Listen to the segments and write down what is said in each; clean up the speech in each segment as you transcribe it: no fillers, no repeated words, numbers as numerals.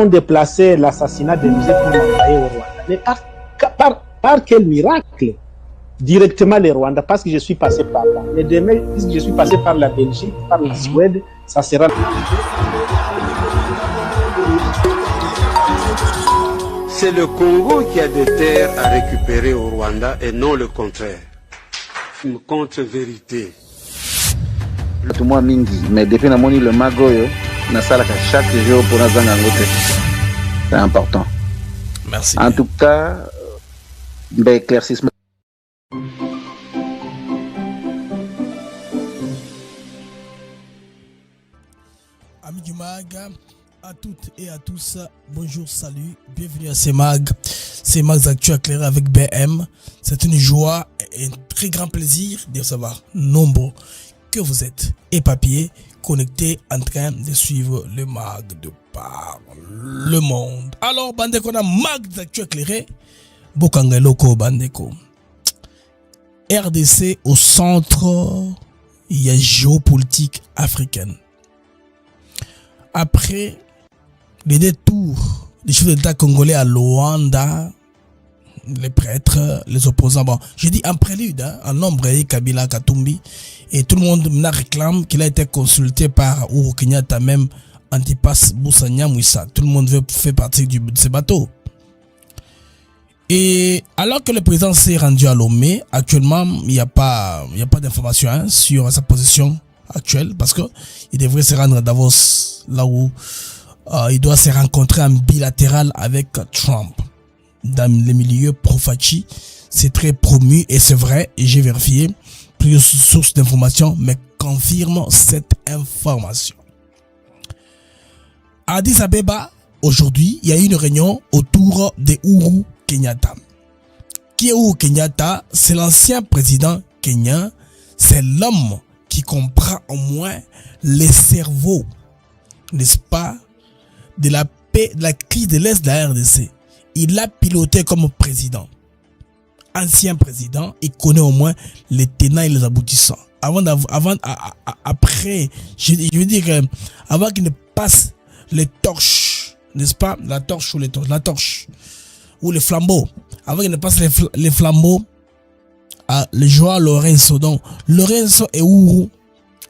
ont déplacé l'assassinat de Joseph Moumabaye au Rwanda. Mais par quel miracle? Directement les Rwandais, parce que je suis passé par là. Mais demain, puisque je suis passé par la Belgique, par la Suède, ça sera... C'est le Congo qui a des terres à récupérer au Rwanda et non le contraire. Une contre-vérité. Tout moi mingi, mais depuis que j'ai le magoyo, na sala chaque jour pour nous en. C'est important. Merci. En tout cas, éclaircissement. Amis du MAG, à toutes et à tous, bonjour, salut, bienvenue à CMAG. CMAG Actu éclairé avec BM. C'est une joie et un très grand plaisir de savoir nombreux que vous êtes éparpillés, connectés, en train de suivre le MAG de par le monde. Alors, Bandeko, on a MAG Actu éclairé. Bokangeloko Bandeko. RDC au centre, il y a géopolitique africaine. Après les détours des chefs d'État congolais à Luanda, les prêtres, les opposants, bon, j'ai dit en prélude, hein, en nombre, Kabila Katumbi, et tout le monde me réclame qu'il a été consulté par Uhuru Kenyatta, même Antipas Boussania Mouissa. Tout le monde veut faire partie de ce bateau. Et alors que le président s'est rendu à Lomé, actuellement, il n'y a pas d'informations, hein, sur sa position actuelle, parce que il devrait se rendre à Davos, là où il doit se rencontrer en bilatéral avec Trump. Dans les milieux pro-Fachi, c'est très promu et c'est vrai, et j'ai vérifié plusieurs sources d'informations, mais confirment cette information. À Addis Abeba, aujourd'hui, il y a eu une réunion autour de Uhuru Kenyatta. Qui est Uhuru Kenyatta? C'est l'ancien président kenyan, c'est l'homme qui comprend au moins les cerveaux, n'est-ce pas, de la paix, de la crise de l'Est de la RDC. Il l'a piloté comme président. Ancien président, il connaît au moins les tenants et les aboutissants. Après, je veux dire, avant qu'il ne passe les torches, n'est-ce pas, la torche ou les flambeaux, avant qu'il ne passe les flambeaux à le joueur Lorenzo. Donc, Lorenzo et Uhuru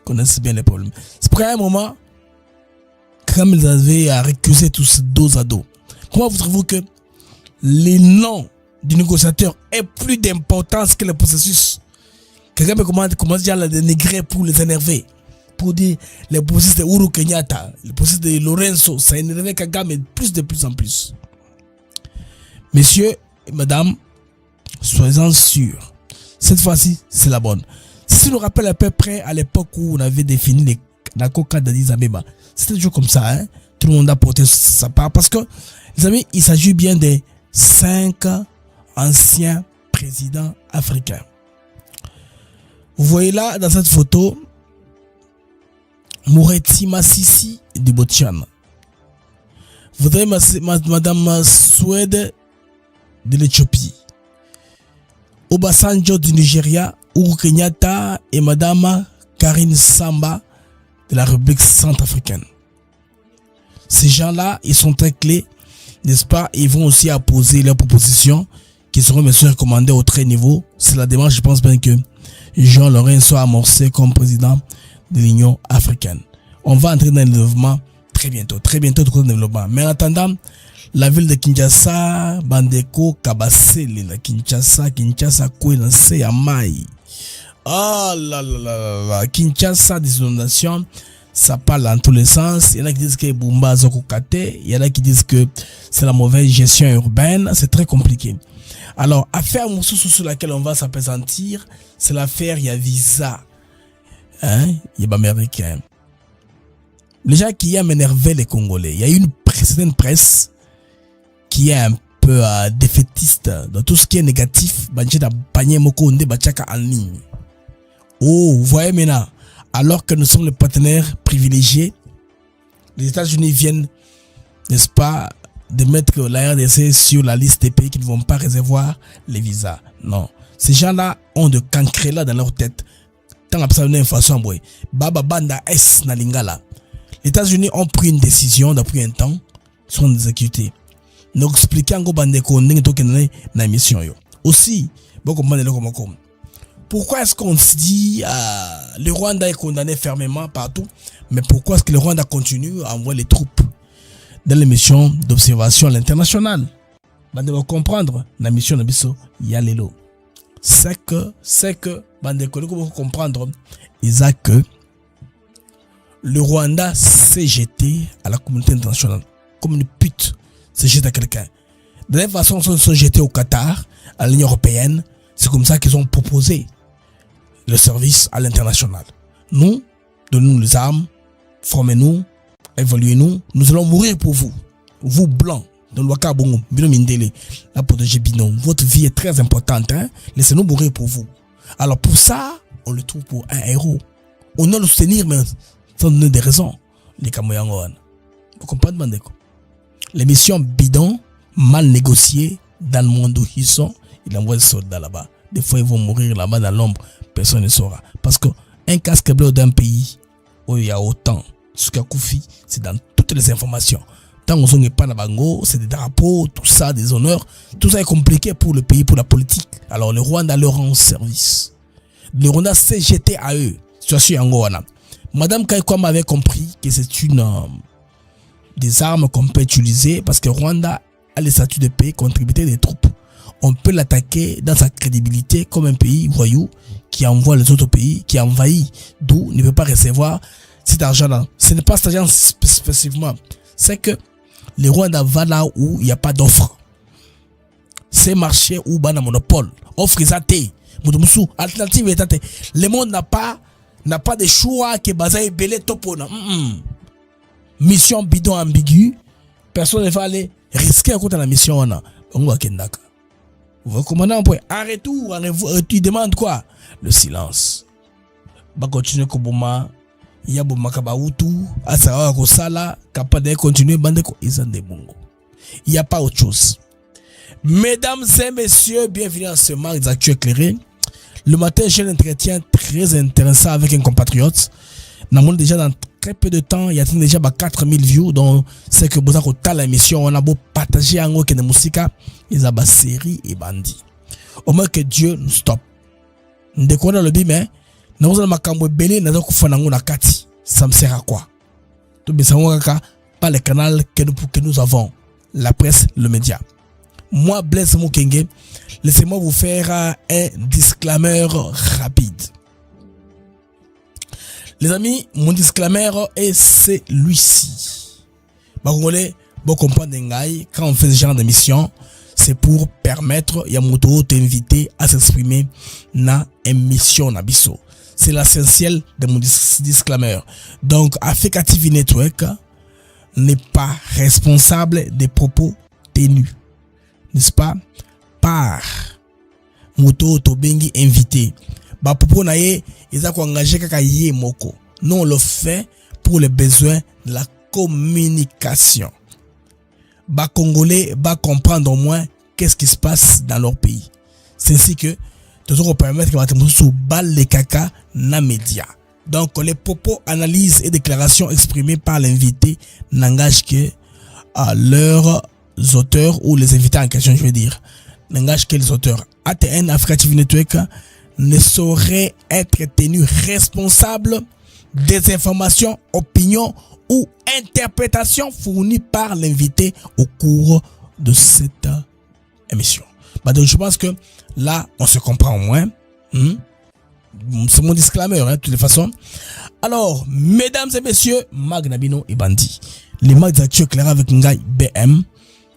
connaissent bien les problèmes. C'est pour un moment, comme ils avaient à récuser tous dos à dos. Comment vous trouvez que les noms du négociateur aient plus d'importance que le processus? Quelqu'un peut commencer à la dénigrer pour les énerver. Pour dire les processus de Uhuru Kenyatta, les processus de Lorenzo, ça énervait Kagame de plus en plus. Messieurs et madame, soyez-en sûrs. Cette fois-ci, c'est la bonne. Si nous rappelle à peu près à l'époque où on avait défini la coca d'Addis Abeba, c'était toujours comme ça, hein? Tout le monde a porté sa part parce que, les amis, il s'agit bien des 5 anciens présidents africains. Vous voyez là, dans cette photo, Moureti Masisi du Botswana. Vous voyez Madame Suède de l'Éthiopie. Obasanjo du Nigeria, Uhuru Kenyatta et Madame Karine Samba de la République centrafricaine. Ces gens-là, ils sont très clés, n'est-ce pas? Ils vont aussi apposer leurs propositions qui seront bien sûr recommandées au très niveau. C'est la démarche, je pense bien que Jean Lorenzo soit amorcé comme président de l'Union africaine. On va entrer dans le développement très bientôt de développement. Mais en attendant, la ville de Kinshasa, Bandeko, Kabasele, la Kinshasa, Kouenase, Yamai. Oh là là là là, Kinshasa, des inondations, ça parle dans tous les sens. Il y en a qui disent que Bumba Zokokate, il y en a qui disent que c'est la mauvaise gestion urbaine, c'est très compliqué. Alors, affaire sur laquelle on va s'appesantir, c'est l'affaire Yavisa. Hein, américain. Les gens qui aiment énerver les Congolais. Il y a une certaine presse qui est un peu défaitiste dans tout ce qui est négatif. En ligne. Oh, vous voyez maintenant, alors que nous sommes les partenaires privilégiés, les États-Unis viennent, n'est-ce pas, de mettre la RDC sur la liste des pays qui ne vont pas recevoir les visas. Non. Ces gens-là ont de cancré là dans leur tête. Les États-Unis ont pris une décision depuis un temps sont exécutés. Nous expliquons encore bandeko ndenge tokende na émission yo. Aussi, bon comprendre comme pourquoi est-ce qu'on se dit le Rwanda est condamné fermement partout, mais pourquoi est-ce que le Rwanda continue à envoyer les troupes dans les missions d'observation à l'international? Bandeko comprendre la mission de Bisso Yalelo. C'est que bandeko comprendre Isaac que le Rwanda s'est jeté à la communauté internationale comme une pute s'est jeté à quelqu'un. De la même façon, ils sont jetés au Qatar, à l'Union européenne. C'est comme ça qu'ils ont proposé le service à l'international. Nous, donnez-nous les armes, formez-nous, évoluez-nous. Nous allons mourir pour vous. Vous, blancs, dans le Waka Bongo, Bino Mindele, la protéger Bino. Votre vie est très importante. Hein? Laissez-nous mourir pour vous. Alors pour ça, on le trouve pour un héros. On doit le soutenir, mais sans donner des raisons. Les Kamoyangoan. Vous comprenez, Bandeko? Les missions bidons, mal négociées, dans le monde où ils sont, ils envoient des soldats là-bas. Des fois, ils vont mourir là-bas dans l'ombre. Personne ne saura. Parce qu'un casque bleu d'un pays où il y a autant, ce qu'a Koufi, c'est dans toutes les informations. Tant qu'on n'est pas dans Bango, c'est des drapeaux, tout ça, des honneurs. Tout ça est compliqué pour le pays, pour la politique. Alors le Rwanda leur rend service. Le Rwanda s'est jeté à eux. Situation Angoana. Madame Kaikwam avait compris que c'est une des armes qu'on peut utiliser parce que Rwanda a les statuts de pays contributés des troupes. On peut l'attaquer dans sa crédibilité comme un pays voyou qui envoie les autres pays, qui envahit, d'où ne peut pas recevoir cet argent-là. Ce n'est pas cet argent spécifiquement. C'est que le Rwanda va là où il n'y a pas d'offre. C'est marché où il y a un monopole. Offre est athée. Alternative est athée. Le monde n'a pas de choix qui est basé sur belé topona. Mission bidon ambiguë. Personne ne va aller risquer à côté de la mission. On va kendaka. Vous recommandez un point. En retour, tu demandes quoi? Le silence. Va continuer Koboma. Il y a Bomaka Baoutou. Asawa Kosala. Capable de continuer. Bandeko Izande Bongo. Il n'y a pas autre chose. Mesdames et messieurs, bienvenue à ce marque d'actu éclairé. Le matin, j'ai un entretien très intéressant avec un compatriote. Nous avons déjà dans très peu de temps, il y a déjà 4000 views. Donc, c'est que vous avez la émission, on a beau partager en haut que de musique, ils ont série et bandit. Au moins que Dieu nous stoppe. Nous découvrons le bim, nous avons makambo belé, nous avons fait un kati. Ça me sert à quoi? Tout bien, pas le canal que nous avons, la presse, le média. Moi, Blaise Mokenge, laissez-moi vous faire un disclaimer rapide. Les amis, mon disclaimer est celui-ci. Congolais, bon comprendre quand on fait ce genre d'émission, c'est pour permettre Yamoto t'inviter à s'exprimer dans émission Nabiso. C'est l'essentiel de mon disclaimer. Donc, Africa TV Network n'est pas responsable des propos tenus, n'est-ce pas, par Moto Tobengi invité. Bah propos naie, ils ont engagé kaka yé moko. Nous on le fait pour les besoins de la communication. Bah Congolais bah comprendre au moins qu'est-ce qui se passe dans leur pays. C'est ainsi que toujours permettre que Matemou sous balle les caca na média. Donc les propos, analyses et déclarations exprimées par l'invité n'engagent que leurs auteurs ou les invités en question, je veux dire, n'engagent que les auteurs. ATN Africa TV Network ne saurait être tenu responsable des informations, opinions ou interprétations fournies par l'invité au cours de cette émission. Bah donc je pense que là on se comprend au moins. C'est mon disclaimer de toutes les façons. Alors mesdames et messieurs, Magnabino et Bandi, les marques d'actu clair avec Ngai BM.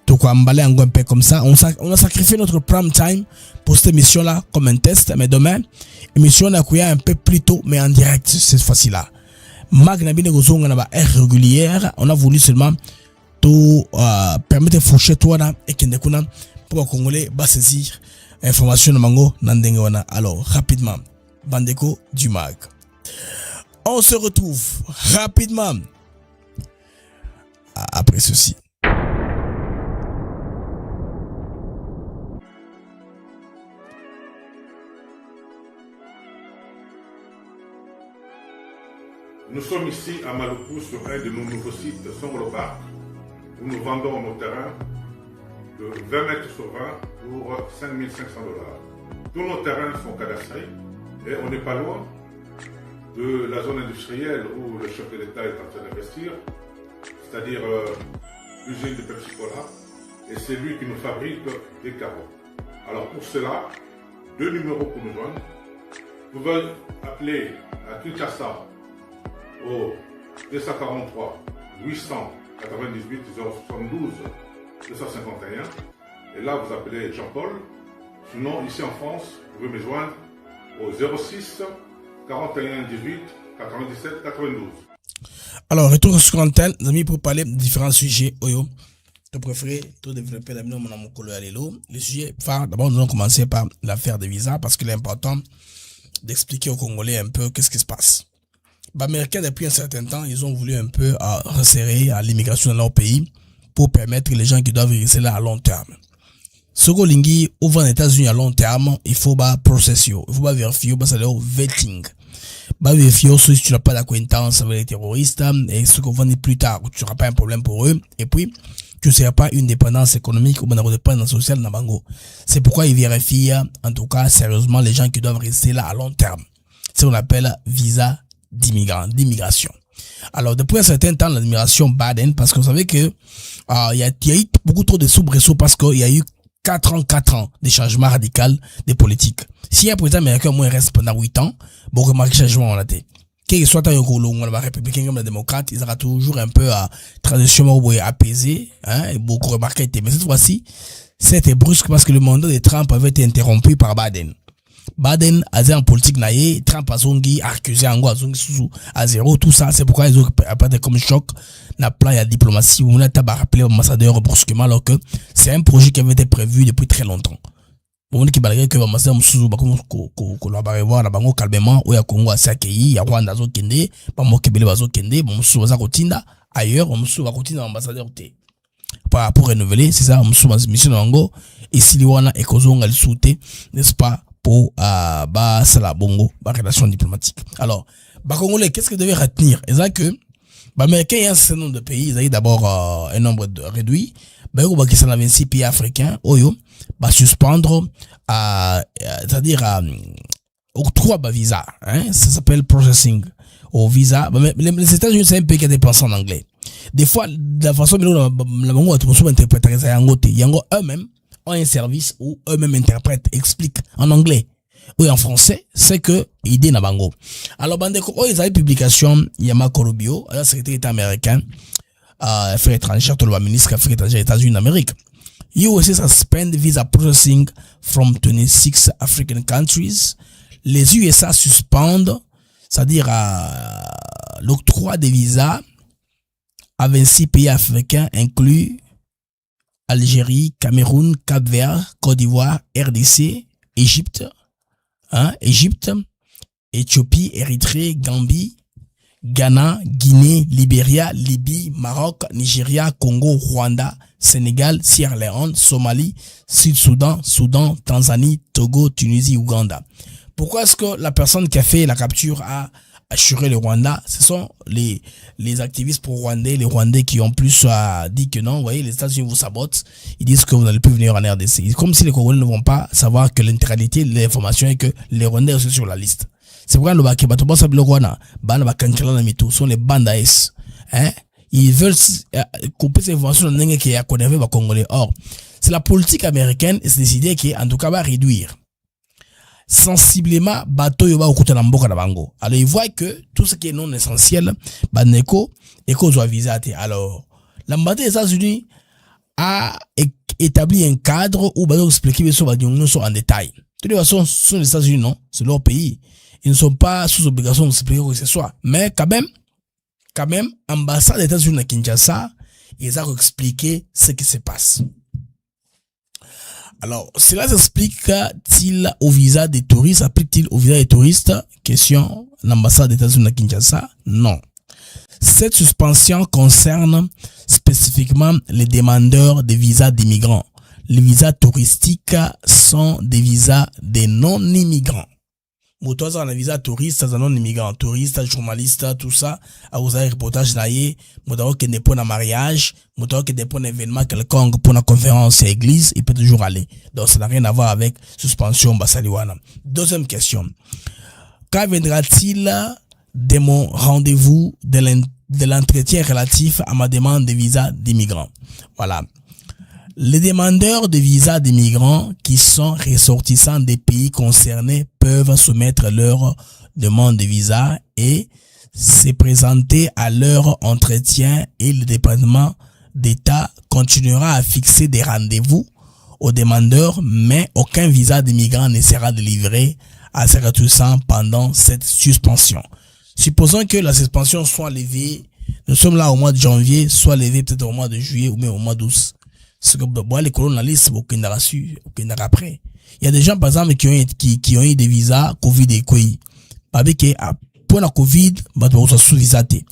Donc on va aller un peu comme ça. On a sacrifié notre prime time pour cette émission là comme un test. Mais demain, émission on a couillé un peu plus tôt, mais en direct cette fois-ci là. Magnabine Gozonga na ba régulière. On a voulu seulement tout permettre foucher toi là et qu'il ne connaît pour les Congolais va saisir information de mango nandengona. Alors rapidement, Bandeko du Mag. On se retrouve rapidement après ceci. Nous sommes ici à Maluku sur un de nos nouveaux sites Songolo Park. où nous vendons nos terrains de 20 mètres sur 20 pour 5 500 $. Tous nos terrains sont cadastrés et on n'est pas loin de la zone industrielle où le chef de l'État est en train d'investir, c'est-à-dire l'usine de Pepsi-Cola, et c'est lui qui nous fabrique des carreaux. Alors pour cela, 2 numéros pour nous joindre. Vous pouvez appeler à Kinshasa au 243 898 072 251. Et là, vous appelez Jean-Paul. Sinon, ici en France, vous pouvez me joindre au 06 41 18 97 92. Alors, retour sur l'antenne, les amis, pour parler de différents sujets. Oyo, tu préfères tout développer la minute mon colo à l'élo. Les sujets phares, d'abord, nous allons commencer par l'affaire des visas parce qu'il est important d'expliquer aux Congolais un peu qu'est-ce qui se passe. Les Américains, depuis un certain temps, ils ont voulu un peu resserrer l'immigration dans leur pays pour permettre les gens qui doivent rester là à long terme. Ce qu'on lingi ouvre aux États-Unis à long terme, il faut processer, il faut vérifier, ça veut dire vetting. Vérifier si tu n'as pas d'acquaintance avec les terroristes et ce qu'on va dire plus tard, tu n'auras pas un problème pour eux. Et puis, tu ne seras pas une dépendance économique ou une dépendance sociale dans Bango. C'est pourquoi ils vérifient, en tout cas, sérieusement, les gens qui doivent rester là à long terme. C'est ce qu'on appelle visa d'immigration. Alors, depuis un certain temps, l'immigration Biden, parce que vous savez que, il y a eu beaucoup trop de soubresauts parce qu'il y a eu 4 ans de changement radical des politiques. Si un président américain, moi, il reste pendant 8 ans, bon, remarquez changement, on a été. Quel que soit le républicain comme le démocrate, ils auront toujours un peu traditionnellement apaisé, hein, et beaucoup remarqué. Mais cette fois-ci, c'était brusque parce que le mandat de Trump avait été interrompu par Biden. Biden a dit en politique naïe, Trump a zongi, accusé Ango, a zongi sous à zéro, tout ça, c'est pourquoi ils ont appris comme choc, la plan et la diplomatie, où on a rappelé l'ambassadeur brusquement, alors que c'est un projet qui avait été prévu depuis très longtemps. Bon, on dit qu'il balait que l'ambassadeur Moussou, qu'on va voir, la bango calmement, où il y a Congo à Sakeyi, il y a Rwanda zo kende, pas moi Kebele bazo kende, bon, Moussou va rotinda, ailleurs, Moussou va rotinda l'ambassadeur T. Pour renouveler, c'est ça, Moussou va mission Ango, et si l'Iwana et Kozonga le souté, n'est-ce pas, pour la bongo relation diplomatique. Alors Congolais, qu'est-ce qu'ils devaient retenir? C'est que Américains, il y a un certain nombre de pays, ils ont d'abord un nombre réduit. Qui sont dans 26 pays africains, oyo suspendre c'est-à-dire octroi visa, hein, ça s'appelle processing au visa. Les États-Unis, c'est un pays qui a des plans en anglais. Des fois, la façon dont la bongo a interprété ça eux-mêmes ont un service où eux-mêmes interprètent, expliquent en anglais ou en français, c'est que idée na bango. Alors bandeko, ils avaient publication Yama Korobio, le secrétaire d'État américain, affaires étrangères, tout le ministre affaires étrangères États-Unis d'Amérique. USA suspend visa processing from 26 African countries. Les USA suspendent, c'est-à-dire l'octroi des visas à 26 pays africains inclus Algérie, Cameroun, Cap-Vert, Côte d'Ivoire, RDC, Égypte, Éthiopie, Érythrée, Gambie, Ghana, Guinée, Libéria, Libye, Maroc, Nigeria, Congo, Rwanda, Sénégal, Sierra Leone, Somalie, Sud-Soudan, Soudan, Tanzanie, Togo, Tunisie, Ouganda. Pourquoi est-ce que la personne qui a fait la capture a assuré le Rwanda? Ce sont les activistes pro-rwandais, les Rwandais qui ont plus dit que non, vous voyez, les États-Unis vous sabotent, ils disent que vous n'allez plus venir en RDC. Comme si les Congolais ne vont pas savoir que l'intégralité de l'information est que les Rwandais sont sur la liste. C'est pourquoi le Rwanda, sont les bandes AS. Hein? Ils veulent couper ces informations dans qui a connu les Congolais. Or, c'est la politique américaine et c'est décidé qui, en tout cas, va réduire sensiblement bateau yoba okuta na mboka na bango. Alors ils voient que tout ce qui est non essentiel baneko eko zo visa. Alors l'ambassade des États-Unis a établi un cadre où va expliquer sur en détail. De toute façon, ce sont les États-Unis, non, c'est leur pays. Ils ne sont pas sous obligation de s'expliquer quoi que ce soit. Mais quand même, ambassade des États-Unis à Kinshasa, ils ont expliqué ce qui se passe. Alors, cela s'explique-t-il au visa des touristes? Applique-t-il au visa des touristes? Question, l'ambassade des États-Unis à Kinshasa? Non. Cette suspension concerne spécifiquement les demandeurs de visas d'immigrants. Les visas touristiques sont des visas des non-immigrants. moto aza na visa touriste, aza non immigrant, touriste, journaliste, tout ça, a vous avez reportage na ye, moto qui n'est pas na mariage, moto qui n'est pas na événement quelconque pour na conférence à église, il peut toujours aller. Donc ça n'a rien à voir avec suspension basaliwana. Deuxième question. Quand viendra-t-il de mon rendez-vous de l'entretien relatif à ma demande de visa d'immigrant? Voilà. Les demandeurs de visa d'immigrants qui sont ressortissants des pays concernés peuvent soumettre leur demande de visa et se présenter à leur entretien, et le département d'État continuera à fixer des rendez-vous aux demandeurs, mais aucun visa d'immigrant ne sera délivré à ces ressortissants pendant cette suspension. Supposons que la suspension soit levée, nous sommes là au mois de janvier, soit levée peut-être au mois de juillet ou même au mois d'août. Ce que bon, les colonialistes, aucun n'a reçu, aucun n'a après. Il y a des gens, par exemple, qui ont eu des visas Covid et quoi. Avec pour la Covid, bah, on s'est sous-visaté.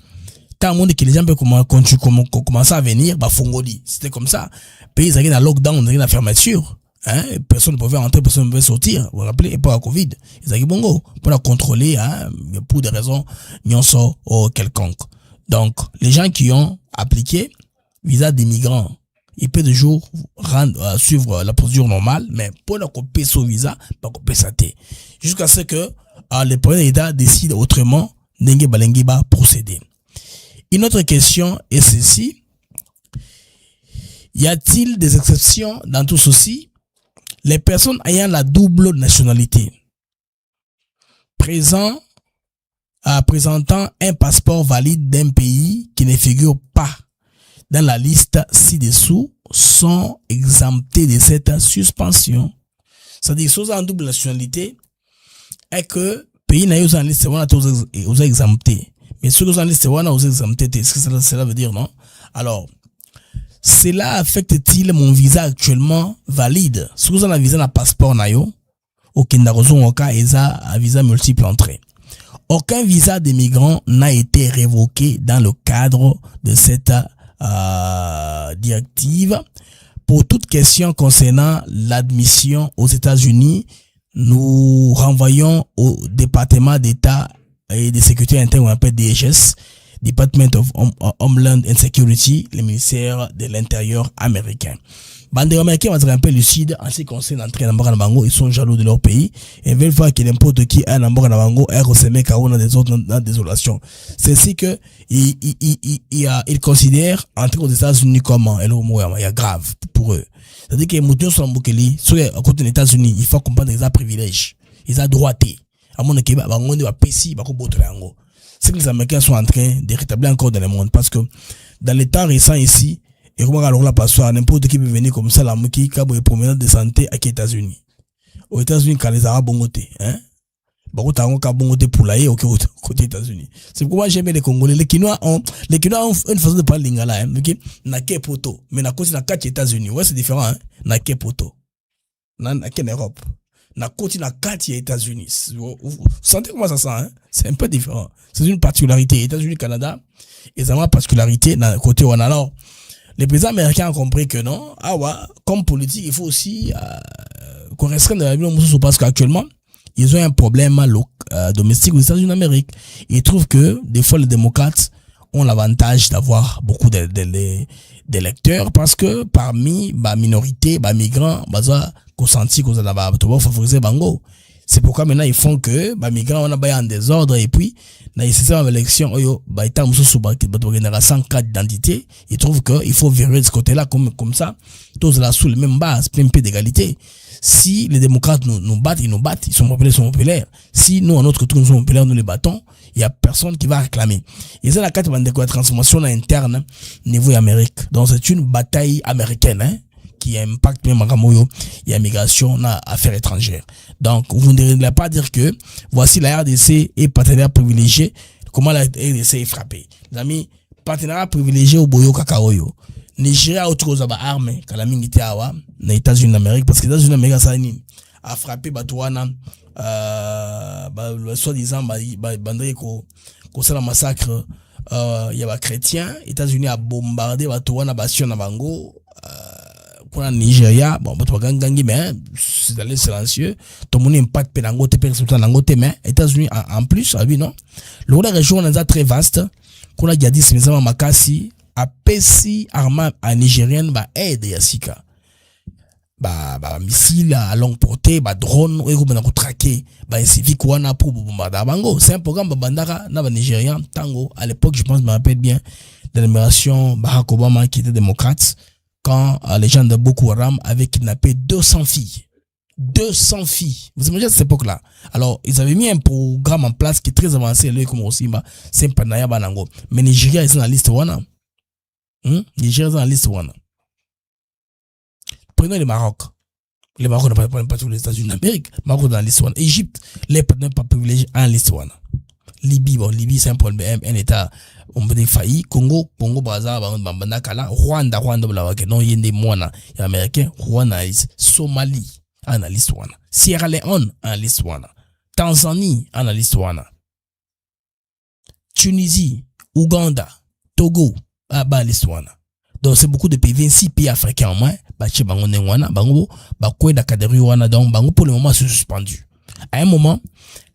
Tant le monde que les gens peuvent commencer à venir, bah, fongoli. C'était comme ça. Pays, ils avaient la lockdown, ils avaient la fermeture. Hein, personne ne pouvait rentrer, personne ne pouvait sortir. Vous vous rappelez, et pour la Covid. Ils avaient bongo. Pour la contrôler, hein, pour des raisons, n'y en sont quelconques. Donc, les gens qui ont appliqué visa d'immigrants, il peut toujours suivre la procédure normale, mais pour la copier son visa, pas copier sa tête. Jusqu'à ce que le président d'État décide autrement, n'engue balengi ba procéder. Une autre question est ceci. Y a-t-il des exceptions dans tout ceci? Les personnes ayant la double nationalité, présentant un passeport valide d'un pays qui ne figure pas dans la liste ci-dessous, sont exemptés de cette suspension. C'est-à-dire, si vous avez une double nationalité, et que pays n'a eu en liste, vous avez exempté. Mais si vous avez en liste, vous avez exempté. Est-ce que cela veut dire, non? Alors, cela affecte-t-il mon visa actuellement valide? Si vous avez un visa, un passeport, aucun visa multiple entrée. Aucun visa des migrants n'a été révoqué dans le cadre de cette directive. Pour toute question concernant l'admission aux États-Unis, nous renvoyons au département d'État et de sécurité interne, on appelle DHS, Department of Homeland and Security, le ministère de l'Intérieur américain. Bande américains vont être un peu lucides en ce qui concerne l'entrée dans le Bango. Ils sont jaloux de leur pays et veulent voir que n'importe qui est dans le Bango est ressemé car on a des autres dans désolation. C'est ainsi que ils considèrent entrer aux États-Unis comme il y a grave pour eux. C'est-à-dire que les moutons sont bouqués, sur à côté des États-Unis, il faut comprendre qu'ils ont privilèges, ils ont droité. À mon équipe, on doit péci, c'est que les Américains sont en train de rétablir encore dans le monde parce que dans les temps récents ici, et comment alors là passoire, n'importe qui peut venir comme ça, la mouki, cabo et promenade de santé à les États-Unis. Aux États-Unis, quand les Arabes bongoté, hein? Beaucoup t'as bongoté pour l'aïe au côté États-Unis. C'est pourquoi j'aime les Congolais. Les Quinois ont une façon de parler lingala, hein? Ok? N'a qu'un poto. Mais n'a qu'à quatre États-Unis. Ouais, c'est différent, hein? N'a qu'un poto. N'a qu'en Europe. N'a côté n'a quatre États-Unis. Vous sentez comment ça sent, hein? C'est un peu différent. C'est une particularité. États-Unis, Canada, ils ont une particularité dans le côté où on a alors. Les présidents américains ont compris que non, comme politique, il faut aussi qu'on restreigne la vie parce qu'actuellement, ils ont un problème domestique aux États-Unis d'Amérique. Ils trouvent que des fois les démocrates ont l'avantage d'avoir beaucoup d'électeurs parce que parmi minorités, migrants, consenti qu'on a favoriser Bango. C'est pourquoi maintenant ils font que migrants on a en désordre et puis dans les systèmes d'élection état mususu ba 100 cartes d'identité, ils trouvent que il faut virer de ce côté-là comme ça tous là sous les mêmes bases, plein peu d'égalité. Si les démocrates nous battent, ils sont populaires. Si nous, à notre tour, nous sommes populaires, nous les battons, il y a personne qui va réclamer. Et c'est la carte de transformation interne niveau Amérique. Donc c'est une bataille américaine, hein, qui impacte même Ramoyo et migration na affaires étrangères. Donc, vous ne devez pas dire que voici la RDC est partenaire privilégié. Comment la RDC est frappée? Les amis, partenariat privilégié au Boyo Kakaoyo. Nigeria autour de armes, Kalamingi Awa, dans les États-Unis d'Amérique, parce que les États-Unis d'Amérique a frappé Batouana, soi-disant, bandé ko ça la massacre, il y a chrétien, États-Unis a bombardé Batouana, Bastion Nabango, pour le Nigeria, bon, tu vas gagner, mais c'est d'aller silencieux. Ton monde impact pénangote, mais États-Unis en plus, ah oui, non. La région est très vaste. Qu'on a dit, c'est mes Makasi, à Pessi, armée à nigérienne, bah, aide Yassika. Bah, missile à longue portée, bah, drone, ou égo, bah, traquer, bah, civique, ou ana pour bombarder bango. C'est un programme, bah, bandara, na, bah, nigérien, tango. À l'époque, je pense, je me rappelle bien, de l'admiration, Barack Obama, qui était démocrate, quand les gens de Boko Haram avaient kidnappé 200 filles. 200 filles. Vous imaginez cette époque-là. Alors, ils avaient mis un programme en place qui est très avancé, là, comme aussi, bah, c'est Panaya Banango. Mais Nigeria, ils sont dans la liste Wana. Nigeria, ils sont dans la liste Wana. Prenons le Maroc. Le Maroc n'a pas tous les États-Unis d'Amérique. Maroc dans la liste Wana. Égypte, les partenaires pas privilégiés en liste Wana. Libye, bon, Libye, c'est un problème, un État, on peut dire failli. Congo, Brazza, Bandakala, Rwanda, non, il y a des moines, il y a Américains, Rwanda, Somalie, analyste Wana. Sierra Leone, analyste Wana. Tanzanie, analyste Wana. Tunisie, Ouganda, Togo, analyste Wana. Donc, c'est beaucoup de pays, 26 pays africains en moins, chez Bango Wana, Bango, Bakoué, Dakaderi Wana, donc, Bango, pour le moment, c'est suspendu. À un moment,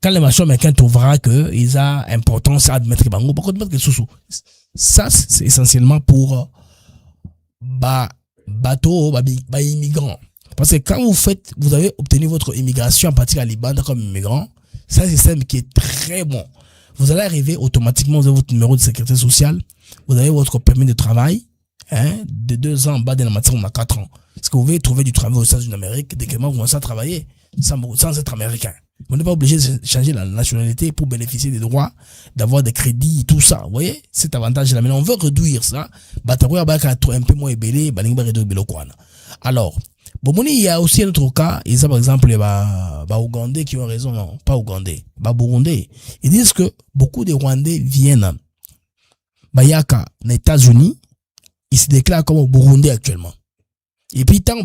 quand les marchés américains trouvera que ils ont importance à admettre que Bango, par contre, mettre que sous. Ça, c'est essentiellement pour, bateau, immigrants. Parce que quand vous avez obtenu votre immigration à partir de Liban comme immigrant, c'est un système qui est très bon. Vous allez arriver automatiquement, vous avez votre numéro de sécurité sociale, vous avez votre permis de travail, de 2 ans, bas de la matière, on a 4 ans. Parce que vous pouvez trouver du travail aux États-Unis d'Amérique, dès que vous commencez à travailler, sans être américain. Vous n'êtes pas obligé de changer la nationalité pour bénéficier des droits, d'avoir des crédits, tout ça. Vous voyez, cet avantage-là. Maintenant, on veut réduire ça. Un peu moins ébélé, alors, bon, il y a aussi un autre cas, ils ont par exemple les Ougandais qui ont raison, non, pas Ougandais, Burundais. Ils disent que beaucoup de Rwandais viennent, Bayaka, aux États-Unis, ils se déclarent comme Burundais actuellement. Et puis, tant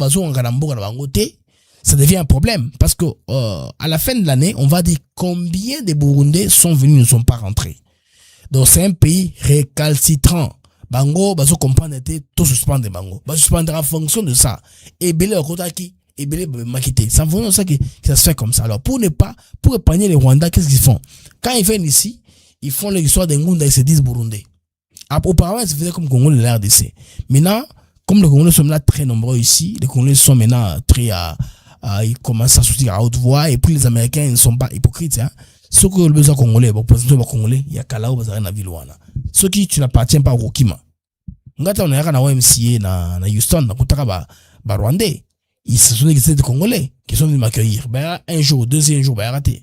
ça devient un problème parce que à la fin de l'année, on va dire combien de Burundais sont venus, ne sont pas rentrés. Donc c'est un pays récalcitrant. Bango, baso comprendre tout suspendre bango. Ba suspendre en fonction de ça. Et belé okotaki, et belé makité. Ça fait ça que ça se fait comme ça. Alors pour épargner les Rwandais, qu'est-ce qu'ils font? Quand ils viennent ici, ils font l'histoire des Ngunda et se disent Burundais. Auparavant, ils se faisaient comme Congolais de la RDC. Maintenant, comme les Congolais sont là très nombreux ici, les Congolais sont maintenant très ils commencent à sortir à haute voix et puis les Américains ne sont pas hypocrites. Ceux qui ont le besoin congolais, bon, président congolais, il y a Kalao, bazar na Vilwana. Ceux qui tu n'appartiens pas au Rokima. Ngata on a na OMCA na Houston, na kutaka Rwandais. Ils se sont des Congolais qui sont venus m'accueillir. Un jour, deuxième jour, raté.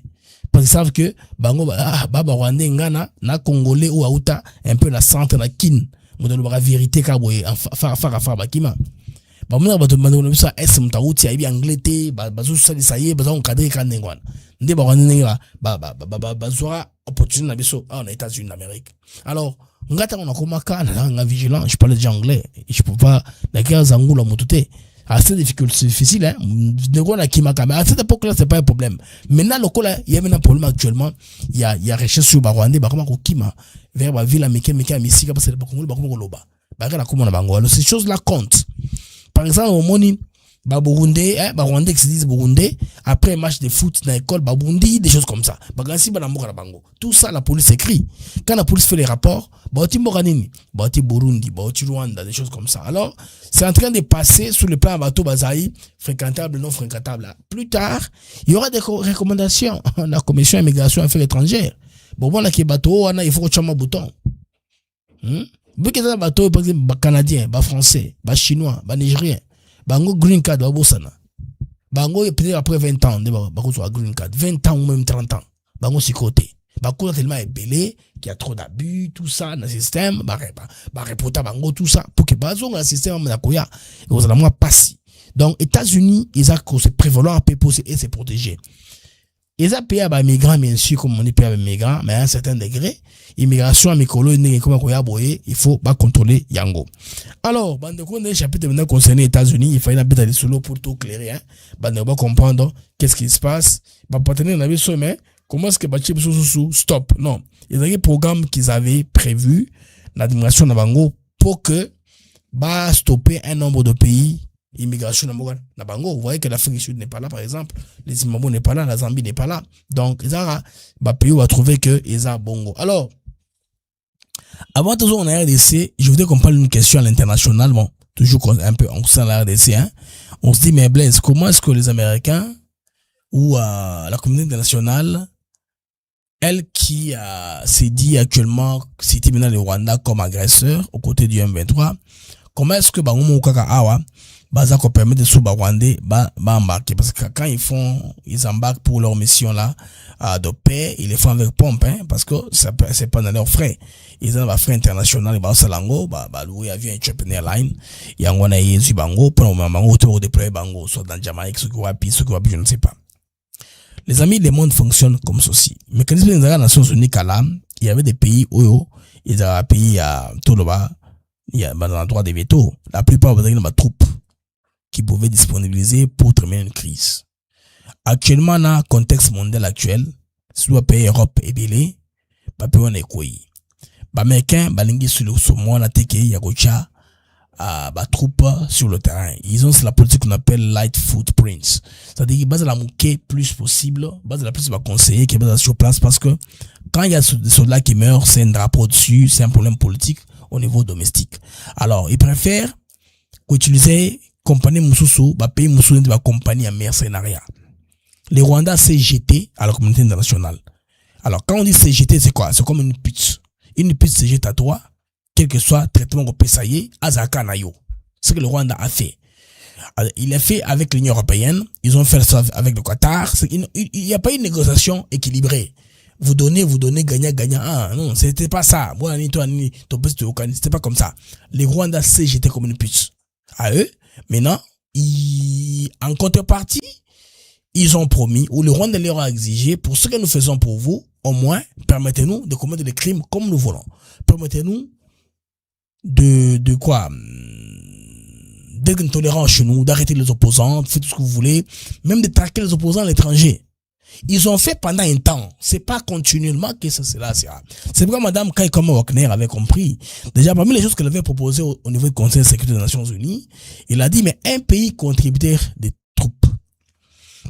Parce qu'ils savent que bango Rwandais ngana na Congolais ou Aouta un peu la centre la kin. Modèle la vérité kaboy fara bakima. Ba mona ba to mando ça est mtauti aibi anglais bazo ça ça y est bazo encadrer kan ngwana ndé ba wana ba zora opportunité na biso en États-Unis d'Amérique. Alors ngata on a komaka na vigilant, je parle déjà anglais, je peux pas la guerre zangula motute. C'est difficile hein, de na kimaka mais à cette époque là c'est pas un problème. Maintenant le là il y a un problème actuellement, il y a recherche sur Rwanda ba comment ko kima vers la ville américaine misika parce que ba Congo ba comment loba. Ba la comment na bango. Alors ces choses là comptent. Par exemple, au Moni, Burundais, Rwandais qui se disent Burundais, après un match de foot dans l'école, Burundi, des choses comme ça. Tout ça, la police écrit. Quand la police fait les rapports, Burundi, Rwanda, des choses comme ça. Alors, c'est en train de passer sur le plan bateau Bazaï, fréquentable, non fréquentable. Plus tard, il y aura des recommandations. La commission immigration et affaires étrangères. Bon, là, qui est bateau, il faut que tu aies un bouton. Vu que c'est un bateau, par exemple, canadien, français, chinois, nigérien, bango green card, bosana. Bango, peut-être après 20 ans, bango soit green card, 20 ans ou même 30 ans, bango si côté. Bango tellement ébélé, qu'il y a trop d'abus, tout ça, dans le système, reporter bango, tout ça, pour que bazo, dans le système, et vous allez moins passer. Donc, États-Unis, ils ont se prévaloir, et se protéger. Ils ont payé à migrants, bien sûr, comme on dit payé à migrants, mais à un certain degré, immigration à Mikolo, il faut pas contrôler Yango. Alors, le chapitre maintenant concerné les États-Unis, il fallait un peu d'aller solo pour tout clairer, on va comprendre qu'est-ce qui se passe. Partenaire n'avait sommet, comment est-ce que Bachib sous stop? Non. Il y a des programmes qu'ils avaient prévus, l'administration de Bango, pour que, stopper un nombre de pays immigration na bango. Vous voyez que l'Afrique du Sud n'est pas là, par exemple. Les Zimbabwe n'est pas là, la Zambie n'est pas là. Donc, pays va trouver que ils ont bongo. Alors, avant toujours on a RDC, je voudrais qu'on parle d'une question à l'international. Bon, toujours un peu on sent la RDC, hein. On se dit, mais Blaise, comment est-ce que les Américains ou la communauté internationale, elle qui s'est dit actuellement, cité maintenant le Rwanda comme agresseur aux côtés du M23, comment est-ce que Bangomo Kaka Awa, Baza qu'on permet de sous Rwandais, embarquer? Parce que quand ils embarquent pour leur mission là, de paix, ils les font avec pompe, hein, parce que c'est pas dans leurs frais. Ils ont un frais international, ils salango, louer avion Ethiopian Airlines, et on a eu bango, pour le moment, autour déployer bango, soit dans Jamaïque, ce qui je ne sais pas. Les amis, le monde fonctionne comme ceci. Le mécanisme des Nations Unies, il y avait des pays où ils avaient pays à tout le bas, il y a dans le droit des veto. La plupart des troupes qui pouvaient disponibiliser pour terminer une crise. Actuellement, dans le contexte mondial actuel, soit pays Europe et Belé, pays on est quoi? Américains, balingi sur le sommet, la teke, yagocha, troupes sur le terrain. Ils ont la politique qu'on appelle light footprints. C'est-à-dire qu'ils basent la mouquée plus possible, basent la plus va conseiller qui est basé sur place parce que quand il y a des soldats qui meurent, c'est un drapeau dessus, c'est un problème politique au niveau domestique. Alors, ils préfèrent utiliser compagnie Moussoussou, pays Moussoussou de la compagnie en mercenariat. Les Rwandais s'est jeté à la communauté internationale. Alors, quand on dit s'est jeté, c'est quoi? C'est comme une pute. Une pute se jette à toi, quel que soit le traitement qu'on peut sailler, Azaka Nayo. C'est ce que le Rwanda a fait. Alors, il a fait avec l'Union européenne, ils ont fait ça avec le Qatar. Il n'y a pas une négociation équilibrée. Vous donnez, gagnant. Ah, non, c'était pas ça. C'était pas comme ça. Les Rwandais s'est jeté comme une pute. À eux, maintenant, en contrepartie, ils ont promis, ou le Rwanda leur a exigé, pour ce que nous faisons pour vous, au moins, permettez-nous de commettre des crimes comme nous voulons. Permettez-nous de quoi? D'être intolérants chez nous, d'arrêter les opposants, de faire tout ce que vous voulez, même de traquer les opposants à l'étranger. Ils ont fait pendant un temps. C'est pas continuellement que ça, c'est là, c'est là. C'est pourquoi Madame Kaikoma Wagner avait compris. Déjà, parmi les choses qu'elle avait proposées au niveau du Conseil de sécurité des Nations Unies, il a dit, mais un pays contributeur des troupes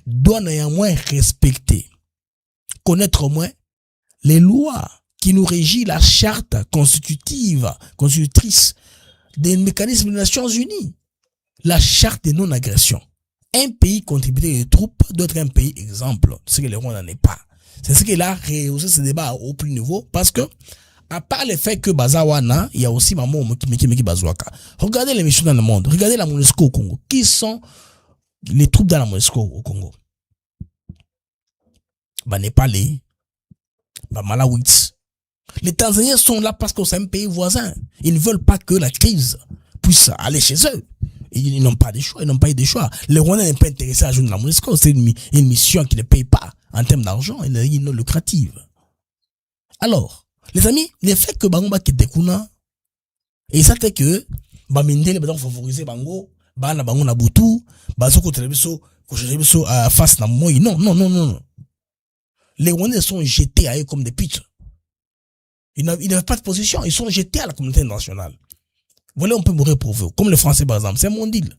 doit néanmoins respecter, connaître au moins les lois qui nous régissent, la charte constitutrice des mécanismes des Nations Unies, la charte de non-agression. Un pays contributeur des troupes doit être un pays exemple, ce que le Rwanda n'est pas. C'est ce qu'il a rehaussé ce débat au plus niveau, parce que, à part le fait que Bazawana, il y a aussi Maman Meki Bazouaka. Regardez les missions dans le monde, regardez la MONUSCO au Congo. Qui sont les troupes dans la MONUSCO au Congo? Népalais, Malawits. Les Tanzaniens sont là parce que c'est un pays voisin. Ils ne veulent pas que la crise puisse aller chez eux. Ils n'ont pas de choix, ils n'ont pas eu de choix. Le Rwanda n'est pas intéressé à jouer dans la MONUSCO. C'est une mission qui ne paye pas en termes d'argent, elle est non lucrative. Alors, les amis, le fait que Bango qui découna, et ça fait que Bamindele va favoriser Bango, Bana Bango na Boutou, Bazoko Telebiso, face na moi. Non. Les Rwandais sont jetés à eux comme des putes. Ils n'avaient pas de position, ils sont jetés à la communauté internationale. Voilà, on peut mourir pour vous. Comme les Français, par exemple, c'est mon deal.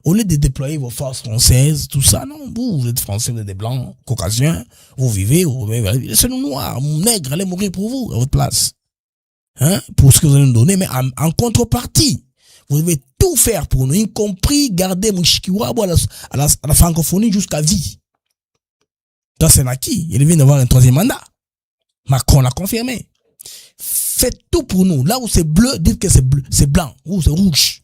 Au lieu de déployer vos forces françaises, tout ça, non, vous êtes Français, vous êtes des Blancs, Caucasiens, vous vivez, laissez-nous noirs, nègres, allez mourir pour vous, à votre place. Hein, pour ce que vous allez nous donner, mais en contrepartie, vous devez tout faire pour nous, y compris garder Mouchikiwabo à la francophonie jusqu'à vie. Ça, c'est acquis. Il vient d'avoir un troisième mandat. Macron l'a confirmé. Faites tout pour nous. Là où c'est bleu, dites que c'est bleu, c'est blanc, ou c'est rouge.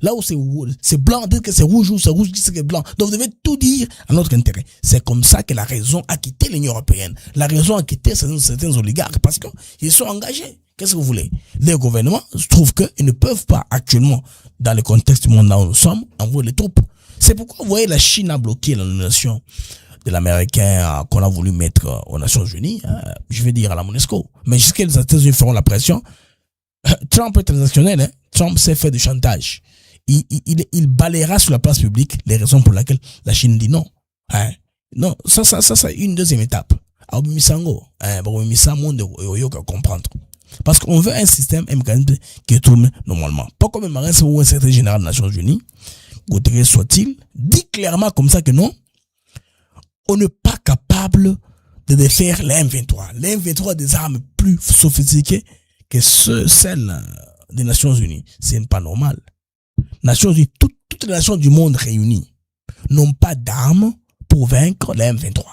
Là où c'est blanc, dites que c'est rouge, ou c'est rouge, dites que c'est blanc. Donc vous devez tout dire à notre intérêt. C'est comme ça que la raison a quitté l'Union européenne. La raison a quitté certains oligarques parce qu'ils sont engagés. Qu'est-ce que vous voulez? Les gouvernements trouvent qu'ils ne peuvent pas actuellement, dans le contexte du monde là où nous sommes, envoyer les troupes. C'est pourquoi vous voyez la Chine a bloqué la nomination de l'Américain qu'on a voulu mettre aux Nations Unies, je vais dire à la MONUSCO. Mais jusqu'à les États-Unis feront la pression, Trump est transactionnel, hein. Trump sait faire du chantage. Il balayera sur la place publique les raisons pour lesquelles la Chine dit non. Hein. Non, ça, c'est une deuxième étape. Comprendre. Parce qu'on veut un système, un mécanisme qui tourne normalement. Pas comme un marin ou un secrétaire général des Nations Unies Guterres soit-il, dit clairement comme ça que non, on n'est pas capable de défaire les M23. Les M23 ont des armes plus sophistiquées que celles des Nations Unies. C'est pas normal. Nations Unies, toutes les nations du monde réunies n'ont pas d'armes pour vaincre les M23.